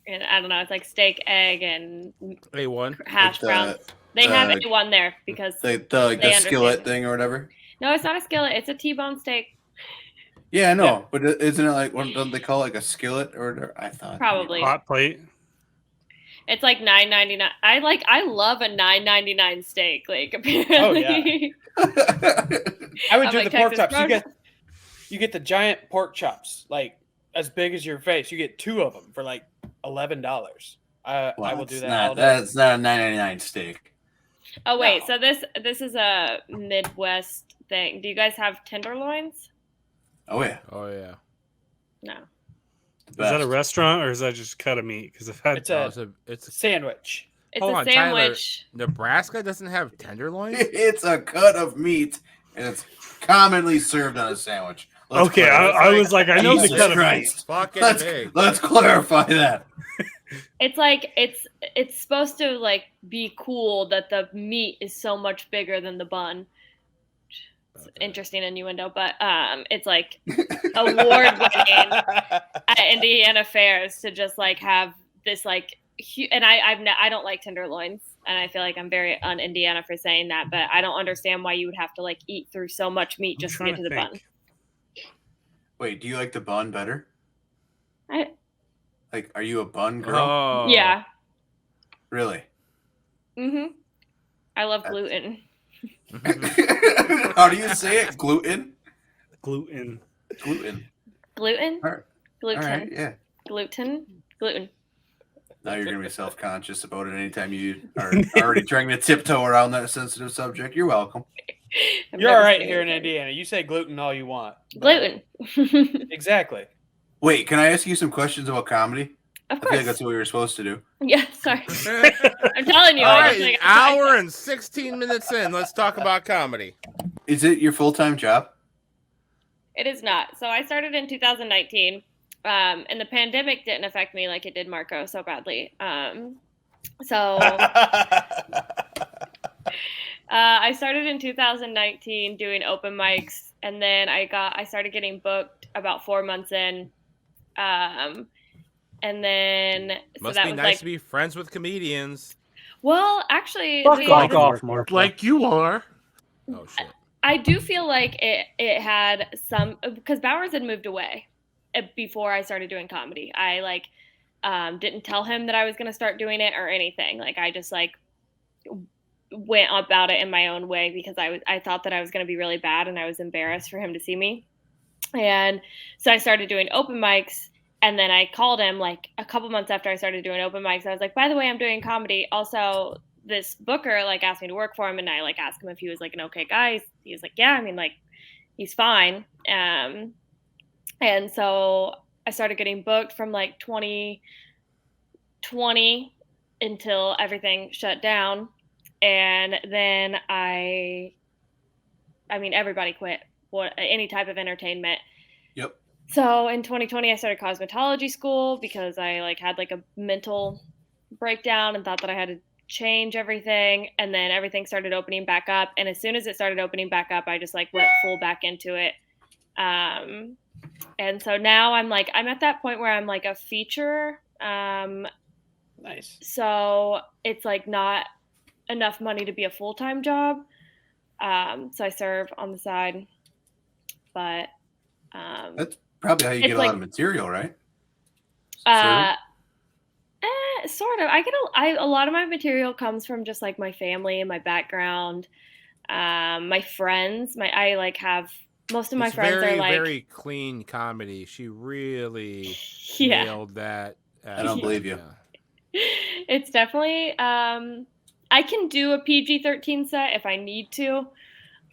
and I don't know. It's like steak, egg, and A1. hash browns. They have A1 there because The They skillet understand. thing or whatever. no, it's not a skillet. It's a T-bone steak. Yeah, I know, but isn't it like don't they call it like a skillet or whatever? I thought Probably. Hot plate. It's like $9.99. I love a $9.99 steak. Like apparently. Oh, yeah. I would I'm do like the pork Texas chops. You get the giant pork chops, like as big as your face. You get 2 of them for like $11. I will do that all day. That's not a $9.99 steak. Oh wait, No. so this is a Midwest thing. Do you guys have tenderloins? Oh yeah, Oh yeah. No. Is that a best. restaurant or is that just cut of meat? Because I've had It's Oh, a it's a sandwich. It's Hold a on, Tyler. sandwich. Nebraska doesn't have tenderloins. It's a cut of meat, and it's commonly served on a sandwich. Let's okay, clarify. I was like, I know the Jesus cut of meat. Christ. Fucking Let's big. let's clarify that. It's like it's supposed to like be cool that the meat is so much bigger than the bun. It's interesting innuendo, but it's like award winning at Indiana fairs to just like have this like and I don't like tenderloins, and I feel like I'm very un-Indiana for saying that, but I don't understand why you would have to like eat through so much meat just to get to the bun. Wait, do you like the bun better? Like, are you a bun girl? Oh. Yeah. Really? I love gluten. How do you say it? Gluten? Gluten. Gluten. Gluten? All right. Gluten. All right, yeah. Gluten? Gluten. Now you're going to be self-conscious about it anytime you are already trying to tiptoe around that sensitive subject. You're welcome. I'm You're all never right saying here in it. Indiana. You say gluten all you want. but- Gluten. Exactly. Wait, can I ask you some questions about comedy? Of I feel like course. that's what we were supposed to do. Yeah, sorry. I'm telling you. All I right, just, like, hour and 16 minutes in. Let's talk about comedy. Is it your full-time job? It is not. So I started in 2019, and the pandemic didn't affect me like it did Marco so badly. So I started in 2019 doing open mics, and then I started getting booked about 4 months in. And then so Must that be was nice like, to be friends with comedians. well, actually, Fuck the- off. Like you are. Oh shit. I do feel like it had some, because Bowers had moved away before I started doing comedy. I like didn't tell him that I was going to start doing it or anything. Like I just like went about it in my own way because I thought that I was going to be really bad and I was embarrassed for him to see me. And so I started doing open mics, and then I called him like a couple months after I started doing open mics. I was like, by the way, I'm doing comedy. Also, this booker like asked me to work for him, and I like asked him if he was like an okay guy. He was like, yeah, I mean, like he's fine. And so I started getting booked from like 2020 until everything shut down. And then I mean, everybody quit any type of entertainment. Yep. So in 2020, I started cosmetology school because I like had like a mental breakdown and thought that I had to change everything, and then everything started opening back up. And as soon as it started opening back up, I just like went full back into it. And so now I'm at that point where I'm like a feature. Nice. So it's like not enough money to be a full-time job. So I serve on the side, but That's probably how you it's get a like- lot of material, right? Sort of. A lot of my material comes from just like my family and my background, my friends. I like have most of my It's friends very, are like very clean comedy. She really yeah. nailed that. I don't believe you. It's definitely I can do a PG-13 set if I need to.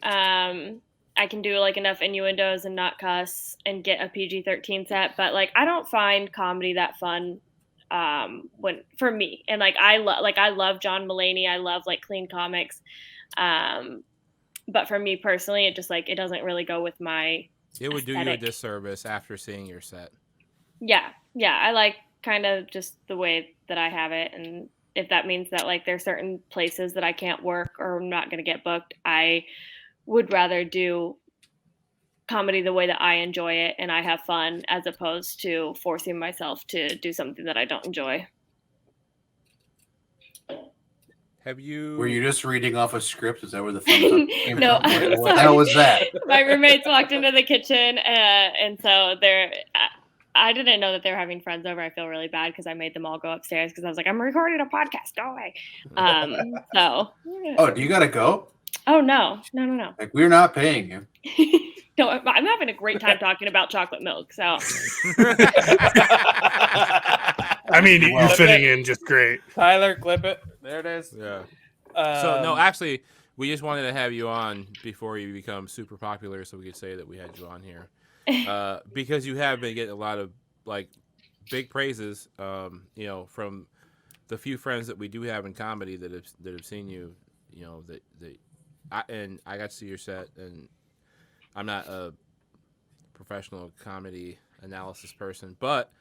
I can do like enough innuendos and not cuss and get a PG-13 set, but like I don't find comedy that fun when for me. And like I love John Mulaney. I love like clean comics. But for me personally, it just like it doesn't really go with my It would do you a aesthetic. disservice after seeing your set. Yeah. I like kind of just the way that I have it, and if that means that like there's certain places that I can't work or I'm not going to get booked, I would rather do comedy the way that I enjoy it and I have fun, as opposed to forcing myself to do something that I don't enjoy. Have you? Were you just reading off a script? Is that where the thumbs up came No, from? I'm What the sorry. hell was that? My roommates walked into the kitchen, and so I didn't know that they were having friends over. I feel really bad because I made them all go upstairs because I was like, I'm recording a podcast. Go away. So. Oh, do you gotta go? Oh no. Like, we're not paying you. No, I'm having a great time talking about chocolate milk. So. I mean, you're Well, fitting in just great. Tyler, clip it. There it is. Yeah. So no, Um, actually, we just wanted to have you on before you become super popular, so we could say that we had you on here, because you have been getting a lot of like big praises, from the few friends that we do have in comedy that have seen you, I got to see your set, and I'm not a professional comedy analysis person, but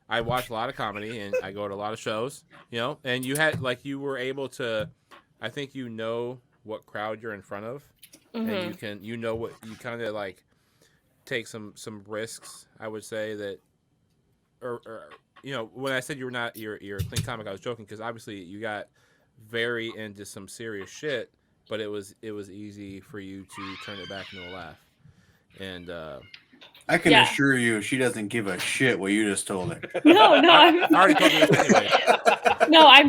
I watch a lot of comedy and I go to a lot of shows, and you were able to, I think what crowd you're in front of, Mm-hmm. and you what you kind of like take some risks, I would say that, or when I said you're a clean comic, I was joking because obviously you got very into some serious shit, but it was easy for you to turn it back into a laugh, and I can Yeah. assure you, she doesn't give a shit what you just told her. No, I already told you this anyway. No, I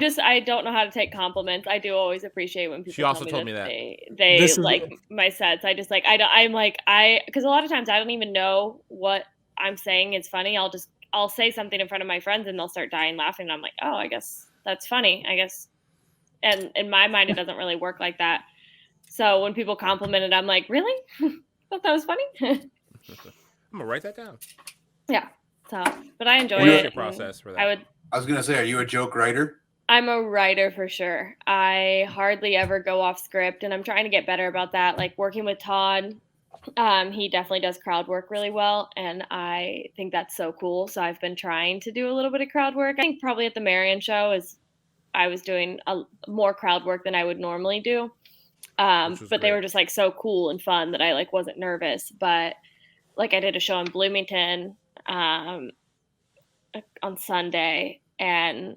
don't know how to take compliments. I do always appreciate when people. She also tell told me that. they This is- like my sets. I just like because a lot of times I don't even know what I'm saying is funny. I'll say something in front of my friends and they'll start dying laughing. And I'm like, oh, I guess that's funny. I guess, and in my mind, it doesn't really work like that. So when people compliment it, I'm like, really? Thought that was funny. I'm gonna write that down. Yeah. So, but I enjoy What is it. your process for that? I was gonna say, are you a joke writer? I'm a writer for sure. I hardly ever go off script, and I'm trying to get better about that. Like working with Todd, he definitely does crowd work really well, and I think that's so cool. So I've been trying to do a little bit of crowd work. I think probably at the Marion show I was doing more crowd work than I would normally do. But they great. were just like so cool and fun that I like wasn't nervous. But like I did a show in Bloomington on Sunday, and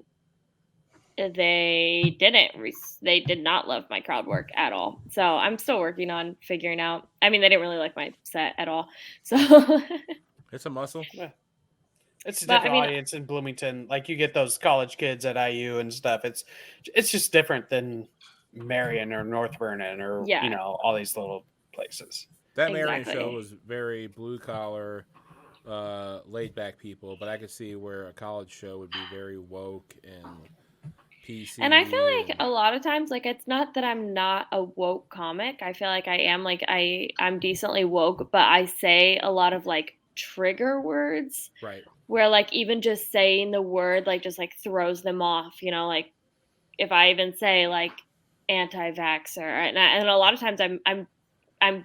they did not love my crowd work at all. So I'm still working on figuring out. I mean, they didn't really like my set at all. So It's a muscle. It's a But, I different mean- audience in Bloomington. Like you get those college kids at IU and stuff. It's just different than Marion or North Vernon or Yeah. all these little places. That Marion Exactly. show was very blue collar, laid back people, but I could see where a college show would be very woke and PC. And I feel like a lot of times, like, it's not that I'm not a woke comic. I feel like I am, like, I'm decently woke, but I say a lot of, like, trigger words right. where, like, even just saying the word, like, just, like, throws them off, like, if I even say, like, anti-vaxxer, and a lot of times I'm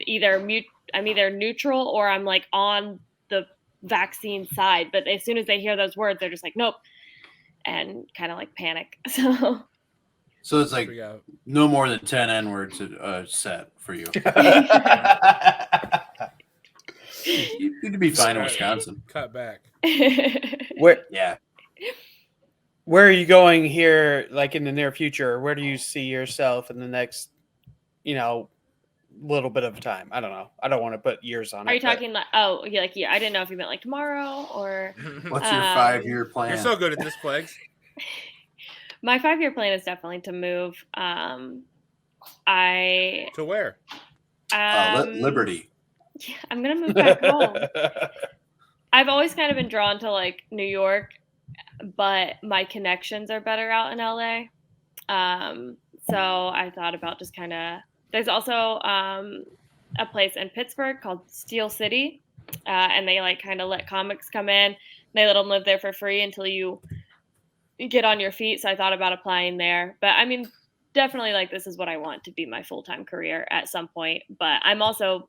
either neutral or I'm, like, on the vaccine side, but as soon as they hear those words, they're just like, nope, and kind of like panic. So So it's like Forgot. no more than 10 N-words a set for you. You'd be fine in Wisconsin. Cut back. Yeah. Where are you going here, like in the near future? Where do you see yourself in the next, little bit of time? I don't know. I don't want to put years on it. Are you talking like? Oh, yeah, like I didn't know if you meant like tomorrow or. What's your 5-year plan? You're so good at this, Plagues. My 5-year plan is definitely to move. To where? Liberty. Yeah, I'm gonna move back home. I've always kind of been drawn to like New York, but my connections are better out in LA. So I thought about just kind of. There's also a place in Pittsburgh called Steel City, and they like kind of let comics come in. They let them live there for free until you get on your feet. So I thought about applying there, but I mean, definitely like this is what I want to be my full-time career at some point. But I'm also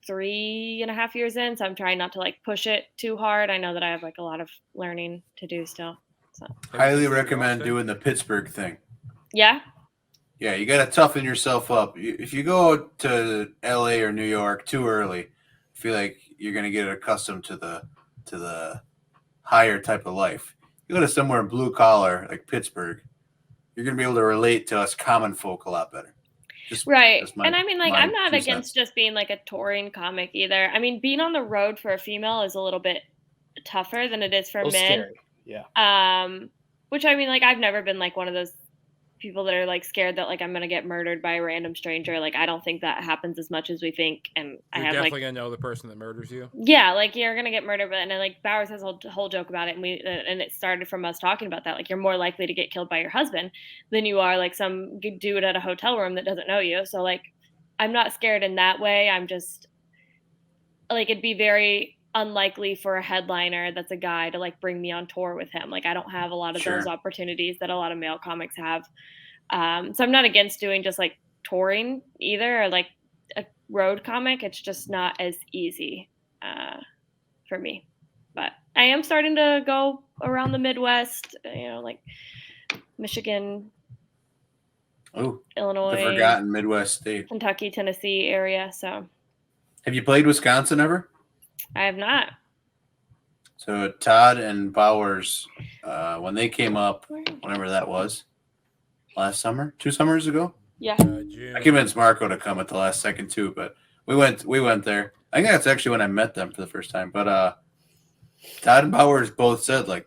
3.5 years in, so I'm trying not to like push it too hard. I know that I have like a lot of learning to do still. So Highly recommend doing the Pittsburgh thing. yeah. Yeah, you got to toughen yourself up. If you go to LA or New York too early, I feel like you're going to get accustomed to the higher type of life. You go to somewhere blue collar like Pittsburgh, you're going to be able to relate to us common folk a lot better. Right. And I mean, like, I'm not against just being like a touring comic either. I mean, being on the road for a female is a little bit tougher than it is for men. Scary. Yeah. Which I mean, like, I've never been like one of those people that are like scared that like I'm gonna get murdered by a random stranger. Like, I don't think that happens as much as we think. And you're definitely gonna know the person that murders you. Yeah, like you're gonna get murdered, but and then, like Bowers has a whole joke about it, and it started from us talking about that. Like, you're more likely to get killed by your husband than you are like some dude at a hotel room that doesn't know you. So like, I'm not scared in that way. I'm just like, it'd be very unlikely for a headliner that's a guy to like bring me on tour with him. Like, I don't have a lot of those opportunities that a lot of male comics have. So I'm not against doing just like touring either, or like a road comic. It's just not as easy for me. But I am starting to go around the Midwest, like Michigan, Illinois, the forgotten Midwest state, Kentucky, Tennessee area. So have you played Wisconsin ever? I have not. So Todd and Bowers, when they came up, whenever that was, last summer, 2 summers ago. Yeah. I convinced Marco to come at the last second too, but we went there. I think that's actually when I met them for the first time. But Todd and Bowers both said like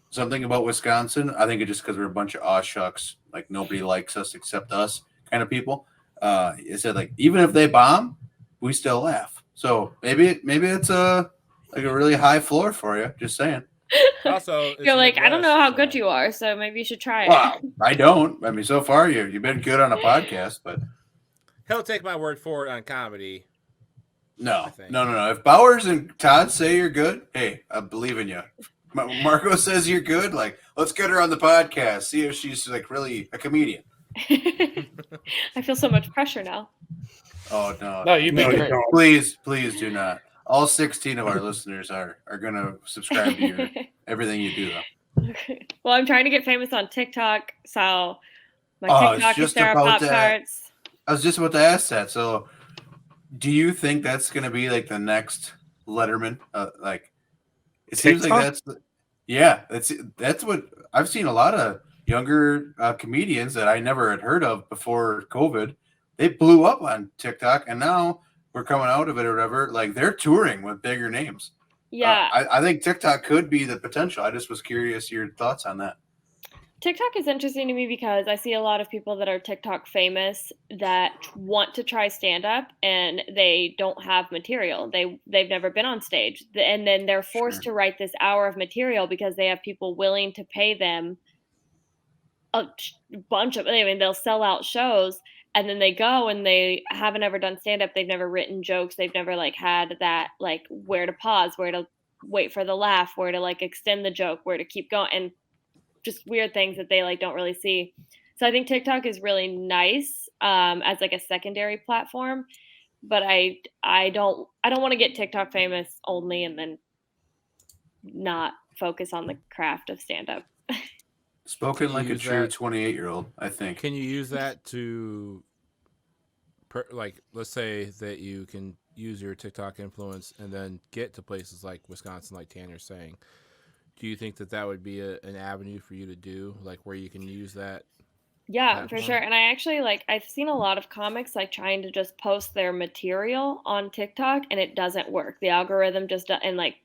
something about Wisconsin. I think it's just because we're a bunch of aw shucks, like nobody likes us except us kind of people. It said like even if they bomb, we still laugh. So maybe it's a really high floor for you. Just saying. Also, you're like, I don't know how good you are, so maybe you should try it. Well, I don't. I mean, so far you've been good on a podcast, but he'll take my word for it on comedy. No. If Bowers and Todd say you're good, hey, I believe in you. Marco says you're good. Like, let's get her on the podcast. See if she's like really a comedian. I feel so much pressure now. Oh no! No, you please do not. All 16 of our listeners are going to subscribe to everything you do, though. Okay. Well, I'm trying to get famous on TikTok, so my TikTok is Sarapoptarts. I was just about to ask that. So, do you think that's going to be like the next Letterman? It seems like that's what I've seen. A lot of younger comedians that I never had heard of before COVID. They blew up on TikTok, and now we're coming out of it or whatever. Like, they're touring with bigger names. Yeah. I think TikTok could be the potential. I just was curious your thoughts on that. TikTok is interesting to me because I see a lot of people that are TikTok famous that want to try stand-up and they don't have material. They've never been on stage. And then they're forced to write this hour of material because they have people willing to pay them a bunch of, they'll sell out shows. And then they go and they haven't ever done stand-up. They've never written jokes. They've never like had that, like where to pause, where to wait for the laugh, where to like extend the joke, where to keep going, and just weird things that they like don't really see. So I think TikTok is really nice as like a secondary platform, but I don't want to get TikTok famous only and then not focus on the craft of stand-up. Spoken Can you like a use true that- 28-year-old, I think. Can you use that to, like, let's say that you can use your TikTok influence and then get to places like Wisconsin, like Tanner's saying. Do you think that that would be an avenue for you to do, like where you can use that? Yeah, for platform? sure. And I actually I've seen a lot of comics like trying to just post their material on TikTok and it doesn't work. The algorithm just and like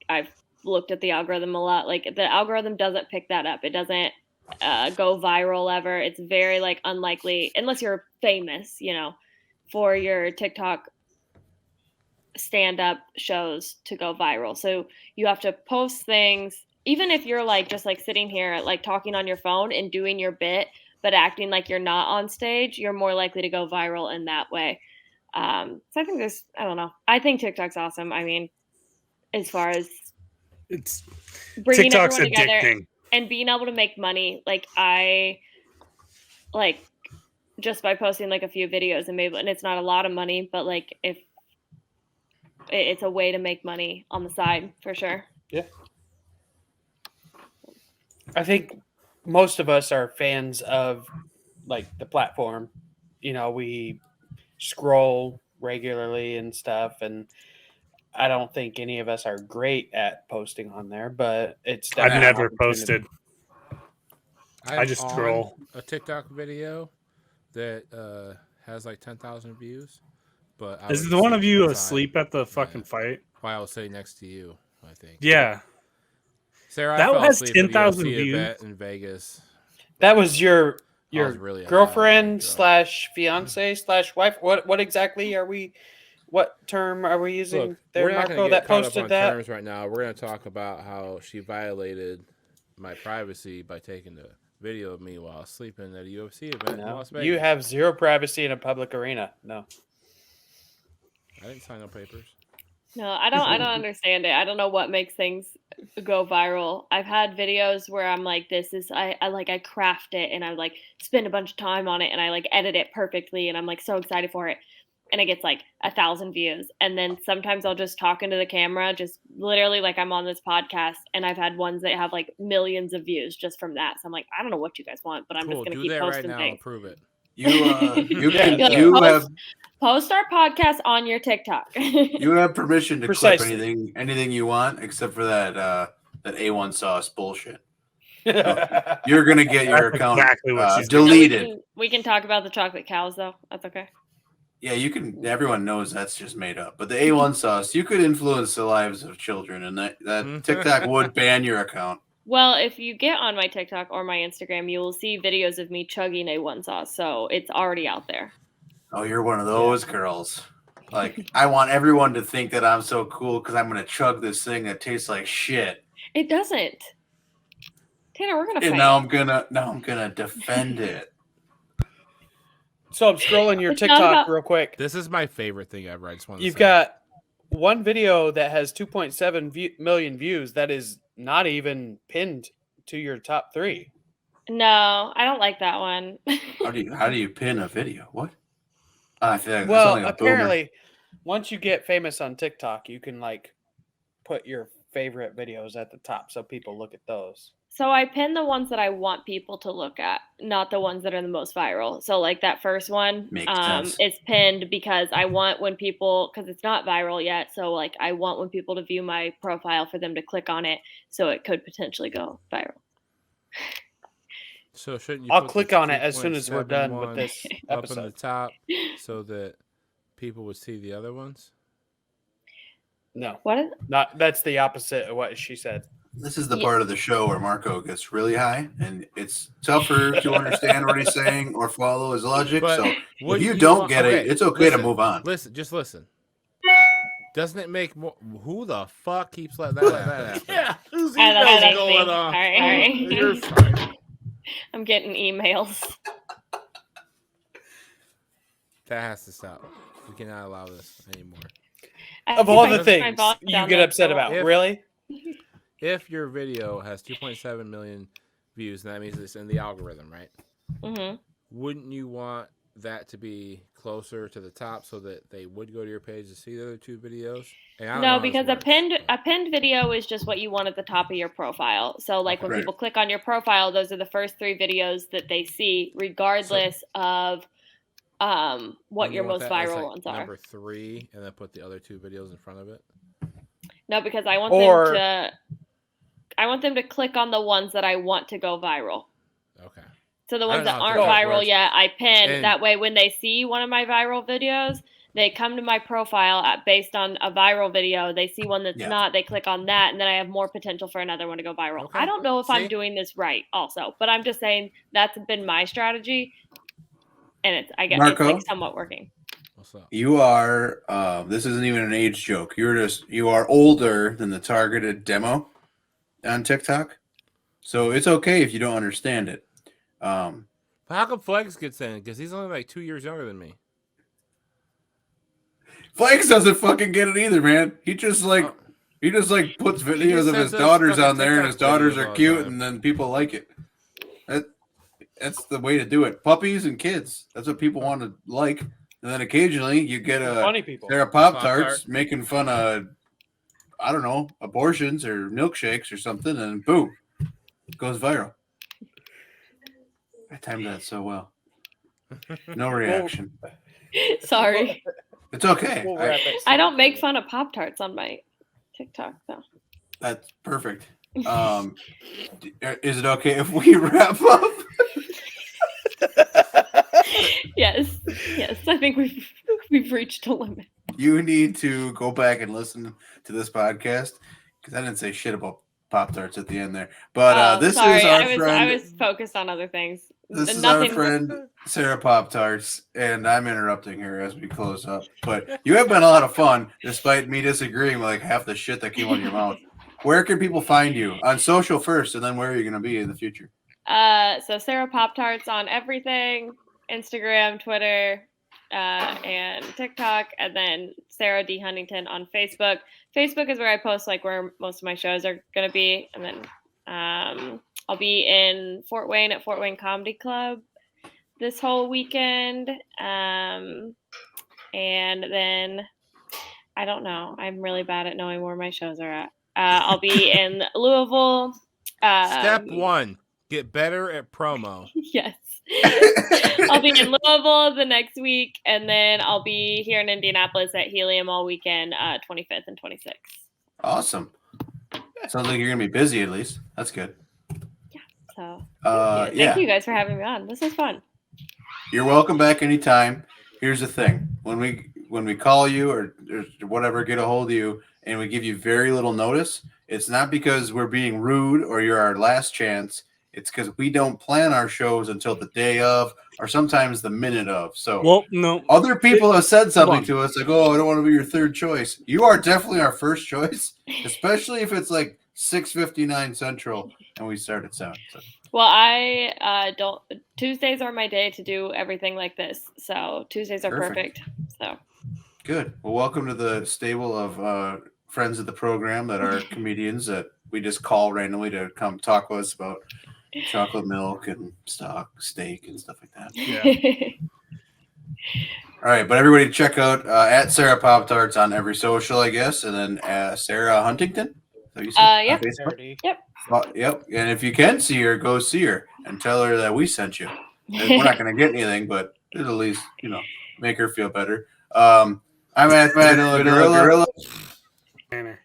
I've looked at the algorithm a lot. Like the algorithm doesn't pick that up. It doesn't go viral ever. It's very like unlikely unless you're famous, you know, for your TikTok stand-up shows to go viral. So you have to post things even if you're like just like sitting here like talking on your phone and doing your bit but acting like you're not on stage, you're more likely to go viral in that way. So I think I don't know. I think TikTok's awesome. I mean, as far as It's bringing TikTok's everyone together addicting. and being able to make money, I just by posting like a few videos and it's not a lot of money, but like if it's a way to make money on the side for sure. Yeah. I think most of us are fans of like the platform. You know, we scroll regularly and stuff, and I don't think any of us are great at posting on there, but it's I've definitely an never opportunity. posted. I just on scroll. a TikTok video that has like 10,000 views. But I Is would the one sit of you inside asleep at the fucking fight? while I was sitting next to you, I think. Yeah. Sarah, That I fell has asleep at the 10,000 UFC views. event in Vegas. That was your I was really high, girlfriend drunk. / fiance / wife. What exactly are we? What term are we using Look, there, we're not going Marco? to get That caught up posted on that. terms right now. We're going to talk about how she violated my privacy by taking the video of me while sleeping at a UFC event in No, Las Vegas. you have zero privacy in a public arena. No. I didn't sign no papers. No, I don't understand it. I don't know what makes things go viral. I've had videos where I'm like, I craft it and I like spend a bunch of time on it and I like edit it perfectly and I'm like so excited for it. And it gets like 1,000 views. And then sometimes I'll just talk into the camera, just literally like I'm on this podcast. And I've had ones that have like millions of views just from that. So I'm like, I don't know what you guys want, but I'm just Cool, going to do keep that posting right now things. and prove it. Yeah. Post our podcast on your TikTok. You have permission to Precisely. clip anything you want, except for that A1 sauce bullshit. You're gonna get your That's account exactly what she's deleted. We can talk about the chocolate cows though. That's okay. Yeah, you can. Everyone knows that's just made up. But the A1 sauce, you could influence the lives of children, and that TikTok would ban your account. Well, if you get on my TikTok or my Instagram, you will see videos of me chugging A1 sauce. So it's already out there. Oh, you're one of those girls. Like, I want everyone to think that I'm so cool because I'm gonna chug this thing that tastes like shit. It doesn't. Tanner, we're gonna fight. And now I'm gonna defend it. So I'm scrolling your It's not TikTok about- real quick. This is my favorite thing ever. I just want to You've say. got one video that has 2.7 million views. That is not even pinned to your top 3. No, I don't like that one. How do you pin a video? What? I feel like Well, something like a boomer. apparently, once you get famous on TikTok, you can like put your favorite videos at the top so people look at those. So I pin the ones that I want people to look at, not the ones that are the most viral. So like that first one Makes sense. is pinned because I want when people, because it's not viral yet. So like I want when people to view my profile for them to click on it so it could potentially go viral. So shouldn't you? I'll put click the on it as soon as we're done 2.71 with this up in the episode. top so that people would see the other ones. No, What is not that's the opposite of what she said. This is the part of the show where Marco gets really high, and it's tougher to understand what he's saying or follow his logic. But So what if you you don't want- get it, okay, it's okay listen, to move on. Just listen. Doesn't it make more? Who the fuck keeps letting that happen? Yeah, whose I don't emails know, going Anthony. on? Sorry. You're fine. I'm getting emails. That has to stop. We cannot allow this anymore. Of all I the keep my things volume you down get low, upset so- about, If- really? If your video has 2.7 million views, and that means it's in the algorithm, right? Mhm. Wouldn't you want that to be closer to the top so that they would go to your page to see the other 2 videos? And I don't know No, how this because works, a pinned video is just what you want at the top of your profile. So like when Right. people click on your profile, those are the first 3 videos that they see, regardless of what And your you want most that as, viral like, ones are. number 3, and then put the other 2 videos in front of it. No, because I want Or- them to click on the ones that I want to go viral. Okay. So the I ones don't that know aren't how TikTok viral works. yet, I pin. And- That way, when they see one of my viral videos, they come to my profile based on a viral video. They see one that's Yeah. not, they click on that, and then I have more potential for another one to go viral. Okay. I don't know if I'm See? doing this right, also, but I'm just saying that's been my strategy, and I guess Marco? it's like somewhat working. What's up? You are. This isn't even an age joke. You are older than the targeted demo on TikTok, so it's okay if you don't understand it. How come Flex gets in? Because he's only like 2 years younger than me. Flex doesn't fucking get it either, man. He just puts videos of his sends us daughters fucking on there, and his TikTok daughters videos are all the cute, time. and then people like it. That's the way to do it. Puppies and kids. That's what people want to like. And then occasionally you get a Funny people. Sarapoptarts Pop-Tart. making fun of, I don't know, abortions or milkshakes or something, and boom, it goes viral. I timed that so well. No reaction. Sorry. It's okay. We'll wrap it. I don't make fun of Poptarts on my TikTok, though. That's perfect. Is it okay if we wrap up? Yes. I think we've reached a limit. You need to go back and listen to this podcast because I didn't say shit about Pop-Tarts at the end there. But this sorry. is our I friend. was focused on other things. This is Nothing. our friend Sarah Poptarts, and I'm interrupting her as we close up. But you have been a lot of fun, despite me disagreeing with like half the shit that came out of your mouth. Where can people find you on social first, and then where are you going to be in the future? So Sarah Poptarts on everything: Instagram, Twitter, and TikTok, and then Sarah D. Huntington on Facebook. Facebook is where I post like where most of my shows are going to be, and then I'll be in Fort Wayne at Fort Wayne Comedy Club this whole weekend, and then I don't know. I'm really bad at knowing where my shows are at. I'll be in Louisville. Step 1, get better at promo. Yes. I'll be in Louisville the next week, and then I'll be here in Indianapolis at Helium all weekend, 25th and 26th. Awesome. Sounds like you're going to be busy at least. That's good. So Yeah. thank you guys for having me on. This was fun. You're welcome back anytime. Here's the thing. When we call you or whatever, get a hold of you, and we give you very little notice, it's not because we're being rude or you're our last chance. It's because we don't plan our shows until the day of or sometimes the minute of. So Well, no. other people have said something on. to us like, oh, I don't want to be your third choice. You are definitely our first choice, especially if it's like 6:59 Central and we start at 7. So. Well, I don't. Tuesdays are my day to do everything like this. So Tuesdays are Perfect. perfect. So Good. Well, welcome to the stable of friends of the program that are comedians that we just call randomly to come talk with us about chocolate milk and steak and stuff like that. Yeah. All right, but everybody check out at Sarah Poptarts on every social, I guess, and then Sarah Huntington. So you said on yeah. Facebook? Charity. Yep. And if you can see her, go see her and tell her that we sent you. We're not going to get anything, but it'll at least make her feel better. I'm at Vanilla Gorilla. Tanner.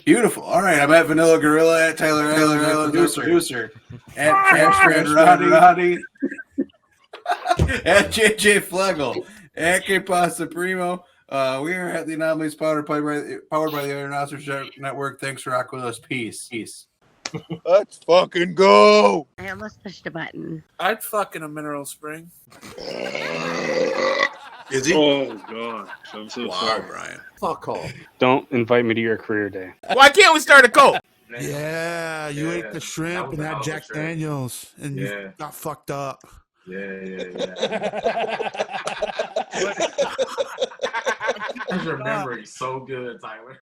Beautiful. All right, I'm at Vanilla Gorilla, at Tyler Allen, producer, at Trash Roddy, at JJ Flegel, at K Pasta Primo. We are at the Anomalies powered by the Aeronautics Network. Thanks for rocking with us. Peace. Let's fucking go. I almost pushed a button. I'd fuck in a mineral spring. Is he? Oh god, I'm so sorry. Brian. Fuck off. Don't invite me to your career day. Why can't we start a cult? Yeah, you ate the shrimp and had Jack Daniels and you got fucked up. Yeah. I remember so good, Tyler.